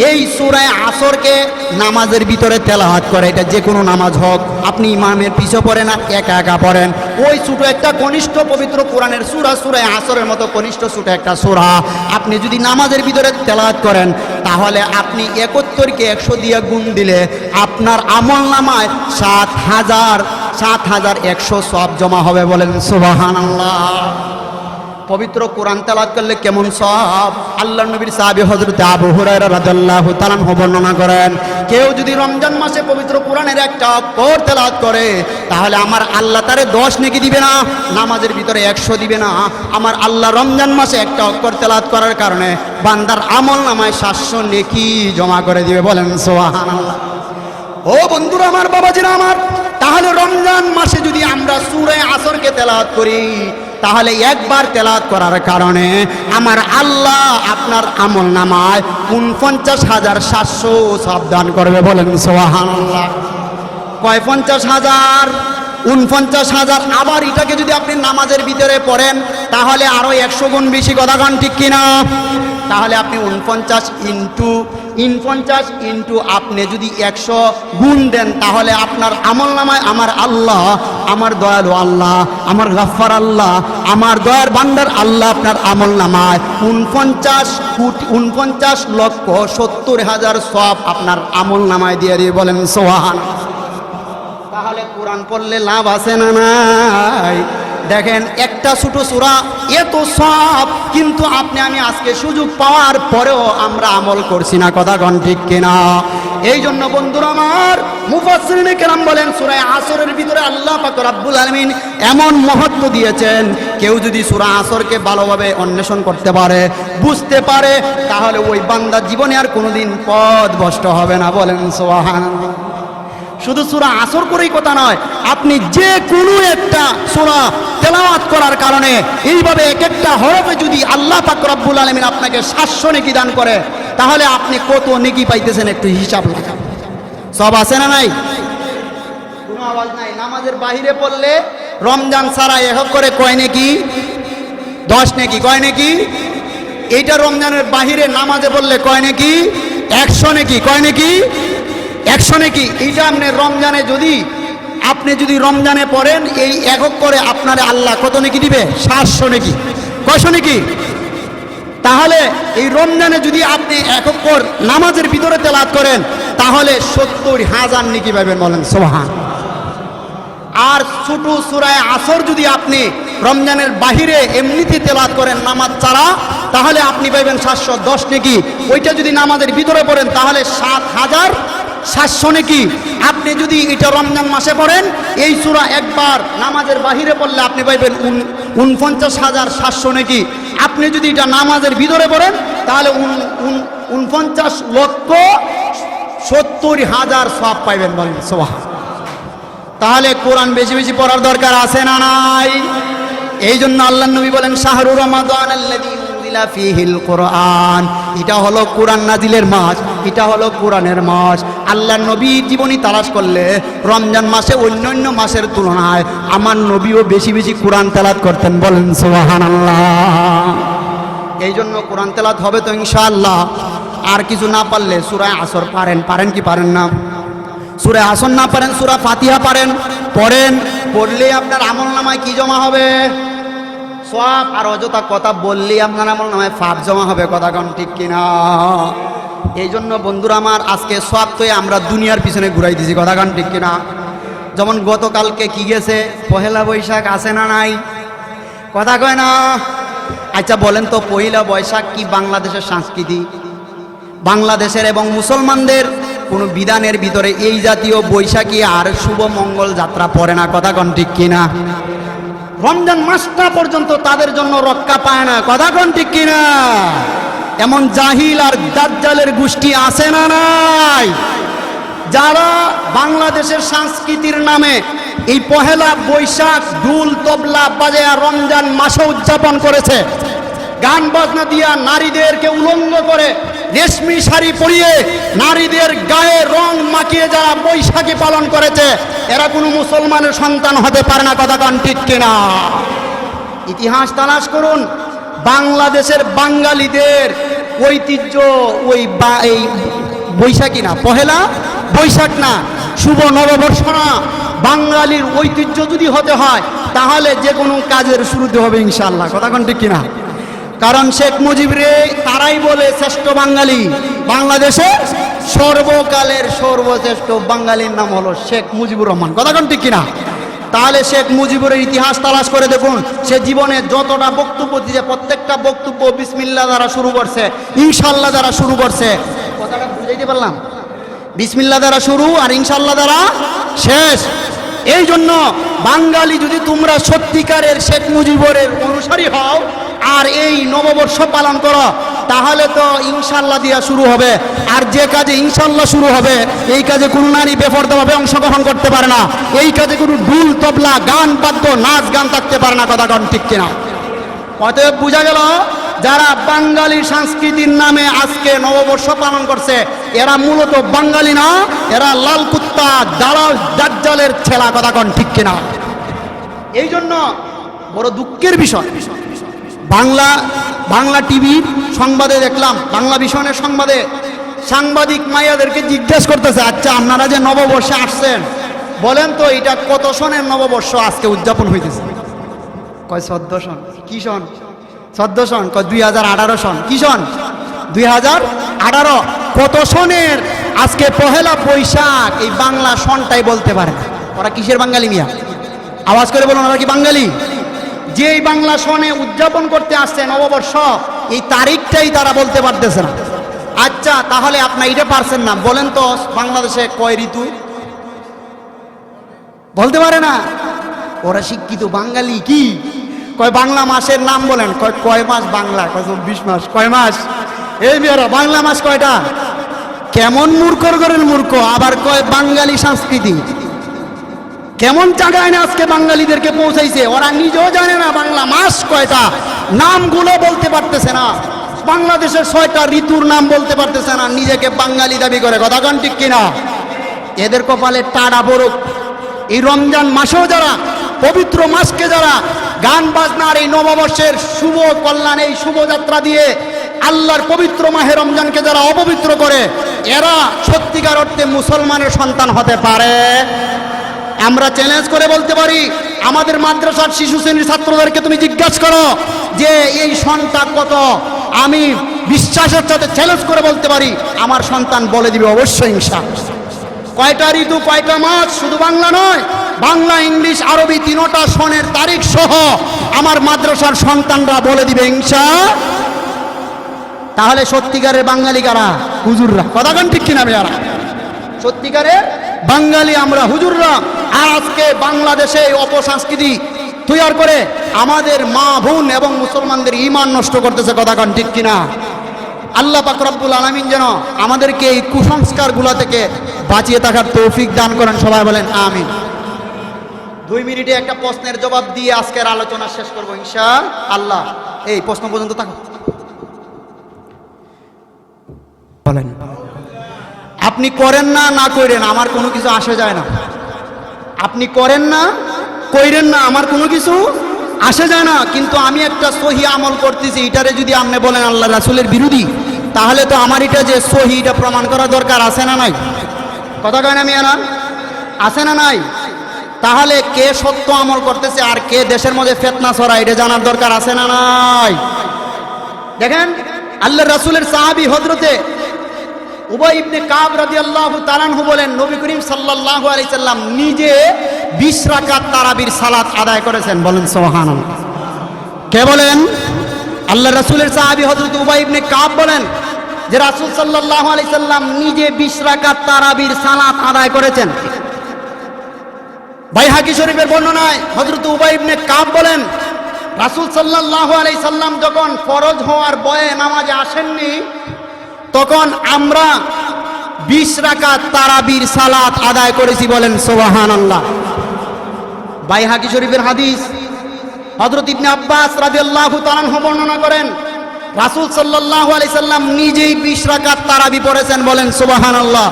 এই সূরা আসরকে নামাজের ভিতরে তেলাওয়াত করে, এটা যে কোনো নামাজ হোক, আপনি ইমামের পিছে পড়েন আর একা একা পড়েন, ওই ছোট একটা কনিষ্ঠ পবিত্র কোরআনের সূরা আসরের মতো কনিষ্ঠ ছোট একটা সূরা আপনি যদি নামাজের ভিতরে তেলাওয়াত করেন তাহলে আপনি 71কে 100 দিয়ে গুণ দিলে আপনার আমলনামায় 7100 সওয়াব জমা হবে। বলেন সুবহানাল্লাহ। পবিত্র কোরআন তেলাওয়াত করলে কেমন সওয়াব? আল্লাহর নবীর সাহাবী হযরত আবু হুরায়রা রাদিয়াল্লাহু তাআলা বর্ণনা করেন কেউ যদি রমজান মাসে পবিত্র কোরআনের একটা অক্ষর তেলাওয়াত করে তাহলে আমার আল্লাহ তারে 10 নেকি দিবে না, নামাজের ভিতরে 100 দিবে না। আমার আল্লাহ রমজান মাসে একটা অক্ষর তেলাওয়াত করার কারণে বান্দার আমলনামায় 700 নেকি জমা করে দিবে। বলেন সুবহানাল্লাহ। ও বন্ধুরা আমার, বাবাজিরা আমার, তাহলে রমজান মাসে যদি আমরা সূরা আসরকে তেলাওয়াত করি তাহলে একবার তেলাওয়াত করার কারণে আমার আল্লাহ আপনার আমলনামায় ৪৯,৭০০ সওয়াব দান করবে। বলেন সুবহানাল্লাহ। কয় ৫০,০০০? ৪৯,০০০। আবার এটাকে যদি আপনি নামাজের ভিতরে পড়েন তাহলে আরো 100 গুণ বেশি। কথা কন ঠিক কিনা? তাহলে আপনি 49 ইন্টু আপনি যদি 100 গুণ দেন তাহলে আপনার আমলনামায় আমার আল্লাহ, আমার দয়ালু আল্লাহ, আমার গফফার আল্লাহ, আমার দয়ার বান্দার আল্লাহ আপনার আমলনামায় 49,70,০০০ সওয়াব আপনার আমলনামায় দিয়ে দিয়ে। বলেন সুবহানাল্লাহ। তাহলে কোরআন পড়লে লাভ আছে না নাই? দেখেন একটা ছোট সূরা এত সওয়াব, কিন্তু আপনি আমি আজকে সুযোগ পাওয়ার পরেও আমরা আমল করছি না। কথা কন ঠিক কিনা? এই জন্য বন্ধুরা আমার, মুফাসসিরিনে কেরাম বলেন সূরা আসরের ভিতরে আল্লাহ পাক রব্বুল আলামিন এমন মহত্ব দিয়েছেন কেউ যদি সূরা আসরকে ভালোভাবে অন্বেষণ করতে পারে, বুঝতে পারে, তাহলে ওই বান্দা জীবনে আর কোনোদিন পথভ্রষ্ট হবে না। বলেন সুবহানাল্লাহ। শুধু সূরা আসর করেই কথা নয়, আপনি যে কোনো একটা সূরা তেলাওয়াত করার কারণে এইভাবে এক একটা হরফে যদি আল্লাহ পাক রব্বুল আলামিন আপনাকে 700 নেকি দান করে তাহলে আপনি কত নেকি পাইতেছেন একটু হিসাব লাগান। সব আছে না নাই? কোনো আওয়াজ নাই। নামাজের বাহিরে পড়লে রমজান ছাড়া এক করে কয় নেকি? 10 নেকি। কয় নেকি? এইটা রমজানের বাহিরে নামাজে পড়লে কয় নেকি? 100 নেকি। কয় নেকি? 100 নেকি। এইটা আপনি রমজানে যদি রমজানে পড়েন এই একক করে আপনার আল্লাহ কত নেকি দিবে? 700 নেকি। কয়শো নেকি? তাহলে এই রমজানে যদি আপনি একক করে নামাজের ভিতরে তেলাওয়াত করেন তাহলে 70,000 নেকি পাবেন, বলেন সুবহান। আর ছোট সূরা আসর যদি আপনি রমজানের বাহিরে এমনিতে তেলাওয়াত করেন নামাজ ছাড়া, তাহলে আপনি পাবেন 710 নেকি। ওইটা যদি নামাজের ভিতরে পড়েন তাহলে 7,700 নেকি। আপনি যদি এটা রমজান মাসে পড়েন, এই সূরা একবার নামাজের বাহিরে পড়লে আপনি পাবেন 49,700 নেকি। আপনি যদি এটা নামাজের ভিতরে পড়েন তাহলে 49,70,000 সওয়াব পাইবেন, বলেন সুবহান। তাহলে কোরআন বেশি বেশি পড়ার দরকার আছে না নাই? এই জন্য আল্লাহর নবী বলেন শাহরু রমাদান আল্লাযী উনজিলা ফীহিল কোরআন, এটা হলো কোরআন নাজিলের মাস, এটা হলো কোরআনের মাস। আল্লাহর নবীর জীবনী তালাশ করলে রমজান মাসে অন্যান্য মাসের তুলনায় আমার নবীও বেশি বেশি কোরআন তেলাওয়াত করতেন, বলেন সুবহানাল্লাহ। এই জন্য কোরআন তেলাওয়াত হবে তো ইনশাআল্লাহ। আর কিছু না পারলে সূরা আসর পারেন কি পারেন না? সূরা আসর না পারেন, সূরা ফাতিহা পড়েন। পড়লেই আপনার আমলনামায় কি জমা হবে? সওয়াব। আর অযথা কথা বললেই আপনার আমলনামায় পাপ জমা হবে, কথা কোন ঠিক কিনা? এই জন্য বন্ধুরা আমার, আজকে সওয়াব তো আমরা দুনিয়ার পিছনে ঘুরাই দিছি, কথা কোন ঠিক কিনা? যেমন গতকালকে কি গেছে, পহেলা বৈশাখ আছে না নাই? কথা কয় না? আচ্ছা বলেন তো, পহেলা বৈশাখ কি বাংলাদেশের সংস্কৃতি? বাংলাদেশের এবং মুসলমানদের কোনো বিধানের ভিতরে এই জাতীয় বৈশাখী আর শুভ মঙ্গল যাত্রা পড়ে না, কথা কোন ঠিক কিনা? রমজান মাসটা পর্যন্ত তাদের জন্য রক্ষা পায় না, কথা কোন ঠিক কিনা? এমন জাহিল আর দাজ্জালের গোষ্ঠী আছে না নাই, যারা বাংলাদেশের সংস্কৃতির নামে এই পহেলা বৈশাখ ঢোল তবলা বাজায়া রমজান মাসে উদযাপন করেছে, গান বাজনা দিয়া নারীদেরকে উলঙ্গ করে রেশমি শাড়ি পরিয়ে নারীদের গায়ে রং মাখিয়ে যারা বৈশাখী পালন করেছে, এরা কোনো মুসলমানের সন্তান হতে পারে না, কথা কোন ঠিক কিনা? ইতিহাস তালাশ করুন। বাংলাদেশের বাঙালিদের ঐতিহ্য এই বৈশাখী না, পহেলা বৈশাখ না, শুভ নববর্ষ না। বাঙালির ঐতিহ্য যদি হতে হয় তাহলে যে কোনো কাজের শুরুতে হবে ইনশাআল্লাহ, কথা কোন ঠিক কিনা? কারণ শেখ মুজিব রে তারাই বলে শ্রেষ্ঠ বাঙালি। বাংলাদেশে সর্বকালের সর্বশ্রেষ্ঠ বাঙালির নাম হলো শেখ মুজিবুর রহমান, কথা কোন ঠিক কিনা? তাহলে শেখ মুজিবুরের ইতিহাস তালাশ করে দেখুন, সে জীবনে যতটা বক্তব্য দিয়েছে প্রত্যেকটা বক্তব্য বিসমিল্লাহ দ্বারা শুরু করছে, ইনশাআল্লাহ দ্বারা শুরু করছে। কথাটা বুঝাইতে পারলাম? বিসমিল্লাহ দ্বারা শুরু আর ইনশাআল্লাহ দ্বারা শেষ। এই জন্য বাঙালি যদি তোমরা সত্যিকারের শেখ মুজিবুরের অনুসারী হও আর এই নববর্ষ পালন করো, তাহলে তো ইনশাআল্লাহ দিয়া শুরু হবে। আর যে কাজে ইনশাআল্লাহ শুরু হবে এই কাজে কোনো নারী বেপরদাভাবে অংশগ্রহণ করতে পারে না, এই কাজে কোনো ঢোল তবলা গান বাদ্য নাচ গান থাকতে পারে না, কথা কোন ঠিক কিনা? অতএব বোঝা গেল, যারা বাঙালি সংস্কৃতির নামে আজকে নববর্ষ পালন করছে এরা মূলত বাঙালি না, এরা লাল কুত্তা দাজ্জালের ছেলা, কথা কোন ঠিক কিনা? এই জন্য বড় দুঃখের বিষয়, বাংলা টিভির সংবাদে দেখলাম, বাংলা ভিশনের সংবাদে সাংবাদিক মাইয়াদেরকে জিজ্ঞেস করতেছে, আচ্ছা আপনারা যে নববর্ষে আসছেন বলেন তো এটা কত সনের নববর্ষ আজকে উদযাপন হইতেছে? কয় 14 সন। কি সন? 14 সন। কয় 2018 সন। কি সন? 2018। কত সনের আজকে পহেলা বৈশাখ? এই বাংলা সনটাই বলতে পারে না। ওরা কিসের বাঙালি মিয়া? আওয়াজ করে বলুন, ওরা কি বাঙালি? যে এই বাংলা সনে উদযাপন করতে আসছে নববর্ষ, এই তারিখটাই তারা বলতে পারতেছে না। আচ্ছা তাহলে আপনি এটা পারছেন না, বলেন তো বাংলাদেশে কয় ঋতু? বলতে পারে না। ওরা শিক্ষিত বাঙালি কি কয় বাংলা মাসের নাম বলেন, কয় মাস বাংলা? কয় 24 মাস। কয় মাস? এই মেয়েরা বাংলা মাস কয়টা? কেমন মূর্খর ঘরের মূর্খ। আবার কয় বাঙালি সংস্কৃতি। কেমন জায়গায় না আজকে বাঙালিদেরকে পৌঁছাইছে, ওরা নিজেও জানে না বাংলা মাস কয়টা, নামগুলো বলতে পারতেছে না। বাংলাদেশের 6টা ঋতুর নাম বলতে পারতেছে না, নিজেকে বাঙালি দাবি করে, কথা কোন ঠিক কিনা? এদের কপালে টাড়া পড়ুক। এই রমজান মাসেও যারা পবিত্র মাসকে যারা গান বাজনার এই নববর্ষের শুভ কল্যাণ এই শুভযাত্রা দিয়ে আল্লাহর পবিত্র মাহে রমজানকে যারা অপবিত্র করে, এরা সত্যিকার অর্থে মুসলমানের সন্তান হতে পারে? আমরা চ্যালেঞ্জ করে বলতে পারি, আমাদের মাদ্রাসার শিশু শ্রেণীর ছাত্রদেরকে তুমি জিজ্ঞাসা করো যে এই সনটা কত। আমি বিশ্বাসের সাথে চ্যালেঞ্জ করে বলতে পারি আমার সন্তান বলে দিবে অবশ্যই ইনশাআল্লাহ। কয়টা ঋতু, কয়টা মাস, শুধু বাংলা নয়, বাংলা, ইংলিশ, আরবি তিনোটা সনের তারিখ সহ আমার মাদ্রাসার সন্তানরা বলে দিবে ইনশাআল্লাহ। তাহলে সত্যিকারের বাঙালি কারা? হুজুররা। কথা কোন ঠিক কিনা ভাইয়ারা? সত্যিকারের বাঙালি আমরা, হুজুররা। আর আজকে বাংলাদেশে এই অপসংস্কৃতি তৈরি করে আমাদের মা বোন এবং মুসলমানদের ঈমান নষ্ট করতেছে। কথা কোন ঠিক কিনা? আল্লাহ পাক রব্বুল আলামিন যেন আমাদেরকে এই কুসংস্কারগুলো থেকে বাঁচিয়ে থাকার তৌফিক দান করেন। সবাই বলেন আমিন। 2 মিনিটে একটা প্রশ্নের জবাব দিয়ে আজকের আলোচনা শেষ করব ইনশাআল্লাহ। এই প্রশ্ন পর্যন্ত থাকো। বলেন, আপনি করেন না, না কইরেন, আমার কোনো কিছু আসে যায় না। আপনি করেন না, কইরেন না, আমার কোনো কিছু আসে যায় না। কিন্তু আমি একটা সহি আমল করতেছি, এটারে যদি আপনি বলেন আল্লাহ রাসূলের বিরোধী, তাহলে তো আমার এটা যে সহি, এটা প্রমাণ করা দরকার আছে না নাই? কথা কয় না মিয়া না? আছে না নাই? তাহলে কে সত্য আমল করতেছে আর কে দেশের মধ্যে ফিতনা ছড়ায়, এটা জানার দরকার আছে না নাই? দেখেন, আল্লাহ রাসূলের সাহাবী হযরতে উবাই ইবনে কাব রাদিয়াল্লাহু তাআলা আনহু বলেন, নবী করিম সাল্লাল্লাহু আলাইহি সাল্লাম নিজে 20 রাকাত তারাবির সালাত আদায় করেছেন। বলেন সুবহানাল্লাহ। কে বলেন? আল্লাহ রাসূলের সাহাবী হযরত উবাই ইবনে কাব বলেন যে রাসূল সাল্লাল্লাহু আলাইহি সাল্লাম নিজে 20 রাকাত তারাবির সালাত আদায় করেছেন। বাইহাকি শরীফের বর্ণনায় হযরত উবাই ইবনে কাব বলেন, রাসূল সাল্লাল্লাহু আলাইহি সাল্লাম যখন ফরজ হওয়ার বয়ে নামাজে আসেননি, তখন আমরা 20 রাকাত তারাবির সালাত আদায় করেছি। বলেন সুবহানাল্লাহ। বাইহাকি শরীফের হাদিস, হযরত ইবনে আব্বাস রাদিয়াল্লাহু তাআলা আনহু বর্ণনা করেন, রাসূল সাল্লাল্লাহু আলাইহি সাল্লাম নিজেই 20 রাকাত তারাবি পড়েছেন। বলেন সুবহানাল্লাহ।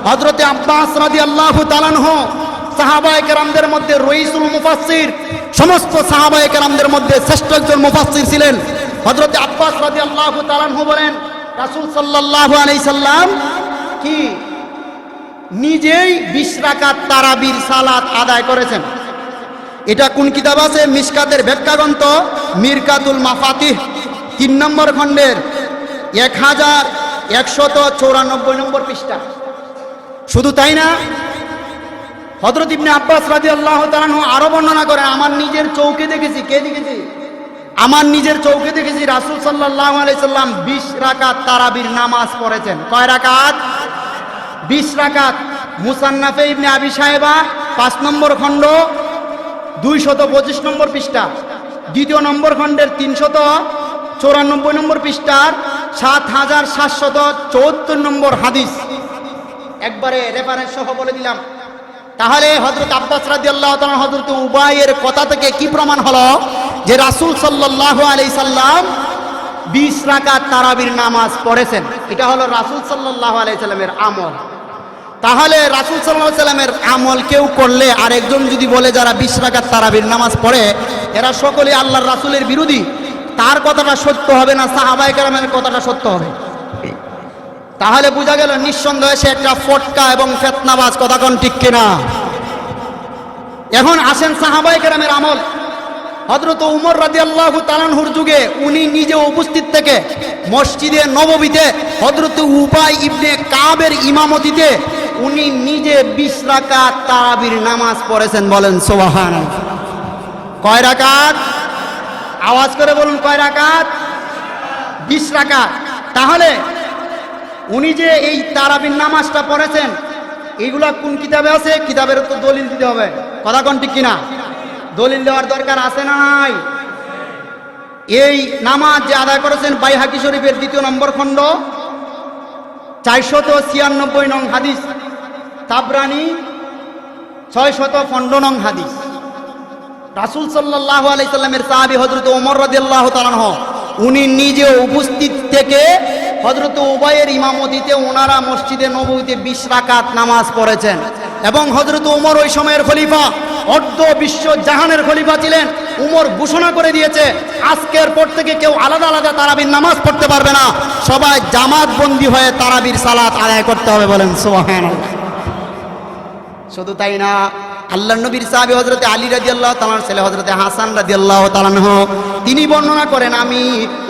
হযরত আব্বাস রাদিয়াল্লাহু তাআলা আনহু সাহাবায়ে কেরামদের মধ্যে রইসুল মুফাসসির, সমস্ত সাহাবায়ে কেরামদের মধ্যে শ্রেষ্ঠ একজন মুফাসসির ছিলেন। হযরত আব্বাস রাদিয়াল্লাহু তাআলা আনহু বলেন, রাসূল সাল্লাল্লাহু আলাইহি সাল্লাম কি নিজেই 20 রাকাত তারাবির সালাত আদায় করেছেন। এটা কোন কিতাব আছে? মিশকাতের ব্যাখ্যা গ্রন্থ মিরকাতুল মাফাতিহ 3 নম্বর খণ্ডের 1194 নম্বর পৃষ্ঠা। শুধু তাই না, হযরত ইবনে আব্বাস রাদিয়াল্লাহু তাআলা আনহু আরো বর্ণনা করেন, আমার নিজের চৌকে দেখেছি। কে দেখেছি? আমার নিজের চৌকে দেখেছি রাসূল সাল্লাল্লাহু আলাইহি সাল্লাম 20 রাকাত তারাবির নামাজ পড়েছেন। কয় রাকাত? 20 রাকাত। মুসান্নাফে ইবনে আবি শায়বা 5 নম্বর খণ্ড 225 নম্বর পৃষ্ঠা, 2 নম্বর খণ্ডের 394 নম্বর পৃষ্ঠার 7774 নম্বর হাদিস। একবারে রেফারেন্স সহ বলে দিলাম। তাহলে হযরত আব্বাস রাদিয়াল্লাহু তাআলা হযরত উবাইয়ের কথা থেকে কি প্রমাণ হলো যে রাসূল সাল্লাল্লাহু আলাইহি সাল্লাম 20 রাকাত তারাবির নামাজ পড়েছেন। এটা হলো রাসূল সাল্লাল্লাহু আলাইহি সাল্লামের আমল। তাহলে রাসূল সাল্লাল্লাহু আলাইহি সাল্লামের আমল কেউ করলে আর একজন যদি বলে যারা 20 রাকাত তারাবির নামাজ পড়ে এরা সকলে আল্লাহর রাসূলের বিরোধী, তার কথাটা সত্য হবে না সাহাবায়ে কেরামের কথাটা সত্য হবে? তাহলে বোঝা গেল নিঃসন্দেহে সে একটা ফটকা এবং ফিতনাবাজ। কথা কোন ঠিক কিনা? এখন আসেন সাহাবায়ে কেরামের আমল। হযরত উমর রাদিয়াল্লাহু তাআলা আনহুর যুগে উনি নিজে উপস্থিত থেকে মসজিদে নববীতে হযরত উবাই ইবনে কাবের ইমামতিতে উনি নিজে 20 রাকাত তারাবির নামাজ পড়েছেন। বলেন সুবহানাল্লাহ। কয় রাকাত? আওয়াজ করে বলুন, কয় রাকাত? 20 রাকাত। তাহলে উনি যে এই তারাবির নামাজটা পড়েছেন এইগুলা কোন কিতাবে আছে? কিতাবের তো দলিল দিতে হবে। কথা কোন ঠিক কিনা? দলিল দেওয়ার দরকার আছে না নাই? এই নামাজ যে আদায় করেছেন বাইহাকি শরীফের 2 নম্বর খণ্ড 496 নং হাদিস, তাবরানী 615 নং হাদিস। রাসূল সাল্লাল্লাহু আলাইহি সাল্লামের সাহাবী হযরত ওমর রাদিয়াল্লাহু তাআলা আনহু উনি নিজে উপস্থিত থেকে হযরত উবাইয়ের ইমামতিতে ওনারা মসজিদে নববীতে 20 রাকাত নামাজ পড়েছেন। এবং হযরত ওমর ওই সময়ের খলিফা, অর্ধ বিশ্ব জাহানের খলিফা ছিলেন। উমর ঘোষণা করে দিয়েছে আজকের পর থেকে কেউ আলাদা আলাদা তারাবির নামাজ পড়তে পারবে না, সবাই জামাতবন্দি হয়ে তারাবির সালাত আদায় করতে হবে। বলেন সুবহানাল্লাহ। শুধু তাই না, আল্লাহ নবীর সাহাবী হযরতে আলী রাদিয়াল্লাহু তাআলার ছেলে হযরতে হাসান রাদিয়াল্লাহু তাআলা তিনি বর্ণনা করেন, আমি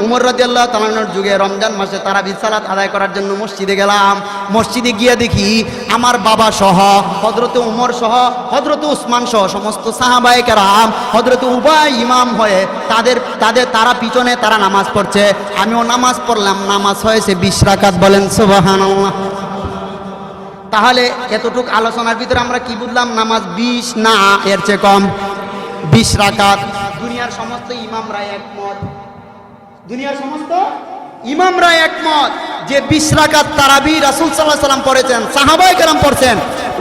উমর রাদিয়াল্লাহু তাআলার যুগে রমজান মাসে তারাবি সালাত আদায় করার জন্য মসজিদে গেলাম। মসজিদে গিয়ে দেখি আমার বাবা সহ, হযরতে উমর সহ, হযরতে উসমান সহ সমস্ত সাহাবায়ে কেরাম, হযরতে উবাই ইমাম হয়ে তারা পিছনে তারা নামাজ পড়ছে। আমিও নামাজ পড়লাম, নামাজ হয়েছে 20 রাকাত। বলেন সুবহানাল্লাহ। তাহলে এতটুক আলোচনার ভিতরে আমরা কি বুঝলাম? নামাজ 20 না এর চেয়ে কম, 20 রাকাত। দুনিয়ার সমস্ত ইমামরা একমত, দুনিয়ার সমস্ত ইমামরা একমত যে 20 রাকাত তারাবি রাসূল সাল্লাল্লাহু আলাইহি ওয়াসাল্লাম পড়েছেন, সাহাবায়ে কেরাম পড়ছেন।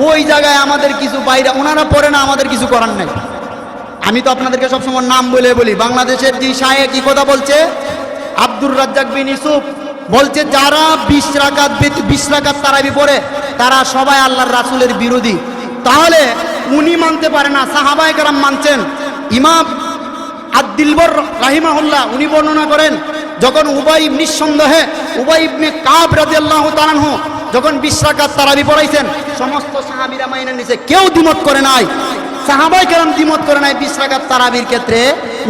ওই জায়গায় আমাদের কিছু বাইরে ওনারা পড়ে না, আমাদের কিছু করার নাই। আমি তো আপনাদেরকে সবসময় নাম বলে বলি, বাংলাদেশের যে শায়েখ কি কথা বলছে, আব্দুর রাজ্জাক বিন ইউসুফ বলছে যারা 20 রাকাত তারাবি পড়ে তারা সবাই আল্লাহর রাসূলের বিরোধী। তাহলে উনি মানতে পারে না, সাহাবায়ে কেরাম মানছেন। ইমাম আদ-দিলবর রাহিমাহুল্লাহ উনি বর্ণনা করেন, যখন উবাই নিঃসন্দেহে উবাই ইবনে কাব রাদিয়াল্লাহু তাআলা আনহু যখন 20 রাকাত তারাবি পড়াইছেন, সমস্ত সাহাবীরা মাইনে নিছে, কেউ দ্বিমত করে নাই। সাহাবায়ে কেরাম দ্বিমত করে নাই 20 রাকাত তারাবির ক্ষেত্রে।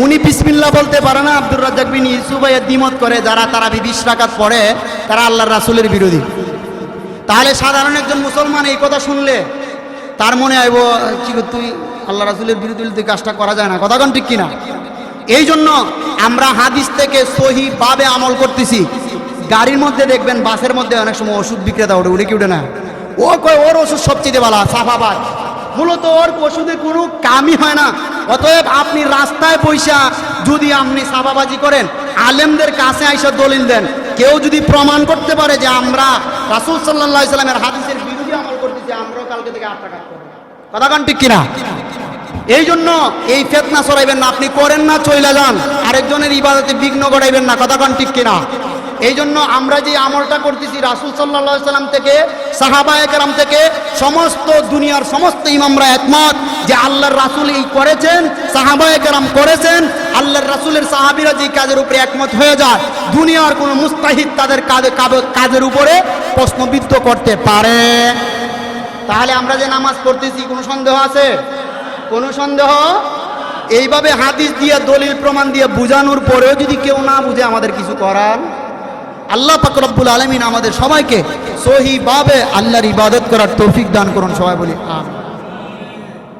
উনি বিসমিল্লাহ বলতে পারে না, আব্দুর রাজ্জাক বিন ইউসুফ দ্বিমত করে, যারা তারাবি 20 রাকাত পড়ে তারা আল্লাহর রাসূলের বিরোধী। তাহলে সাধারণ একজন মুসলমান এই কথা শুনলে তার মনে আইব, তুই আল্লাহ রাসূলের বিরোধী, তুই কাজটা করা যায় না। কথা কোন ঠিক কিনা? এই জন্য আমরা হাদিস থেকে সহিভাবে আমল করতেছি। গাড়ির মধ্যে দেখবেন, বাসের মধ্যে অনেক সময় ওষুধ বিক্রেতা ওঠে, উঠে কি উঠে না, ও কয় ওর ওষুধ সবচেয়ে ভালো, সাফাবাদ। মূলত ওর ওষুধে কোনো কামই হয় না। অতএব আপনি রাস্তায় পয়সা যদি আপনি সাফাবাজি করেন, আলেমদের কাছে আইসা দলিল দেন, কেউ যদি প্রমাণ করতে পারে যে আমরা রাসূল সাল্লাল্লাহু আলাইহি সাল্লামের হাদিসের বিরোধী আমল করতেছি, আমরাও কালকে থেকে 8 টাকা করব। কথা কোন ঠিক কিনা? এই জন্য এই ফিতনা ছড়াইবেন না, আপনি করেন না চইলা যান, আরেকজনের ইবাদতে বিঘ্ন ঘটাইবেন না। কথা কোন ঠিক কিনা? এই জন্য আমরা যে আমলটা করতেছি রাসূল সাল্লাল্লাহু আলাইহি সাল্লাম থেকে, সাহাবায়ে কেরাম থেকে, সমস্ত দুনিয়ার সমস্ত ইমামরা একমত যে আল্লাহর রাসূল এই করেছেন, সাহাবায়ে কেরাম করেছেন। আল্লাহর রাসূলের সাহাবীরা যে কাজের উপরে একমত হয়ে যায়, দুনিয়ার কোনো মুস্তাহিদ তাদের কাজের উপরে প্রশ্নবিদ্ধ করতে পারে। তাহলে আমরা যে নামাজ পড়তেছি, কোনো সন্দেহ আছে? কোনো সন্দেহ? এইভাবে হাদিস দিয়ে দলিল প্রমাণ দিয়ে বুঝানোর পরেও যদি কেউ না বুঝে, আমাদের কিছু করার। আল্লাহ পাক রব্বুল আলামিন আমাদের সবাইকে সহিভাবে আল্লাহর ইবাদত করার তৌফিক দান করুন। সবাই বলি আমিন।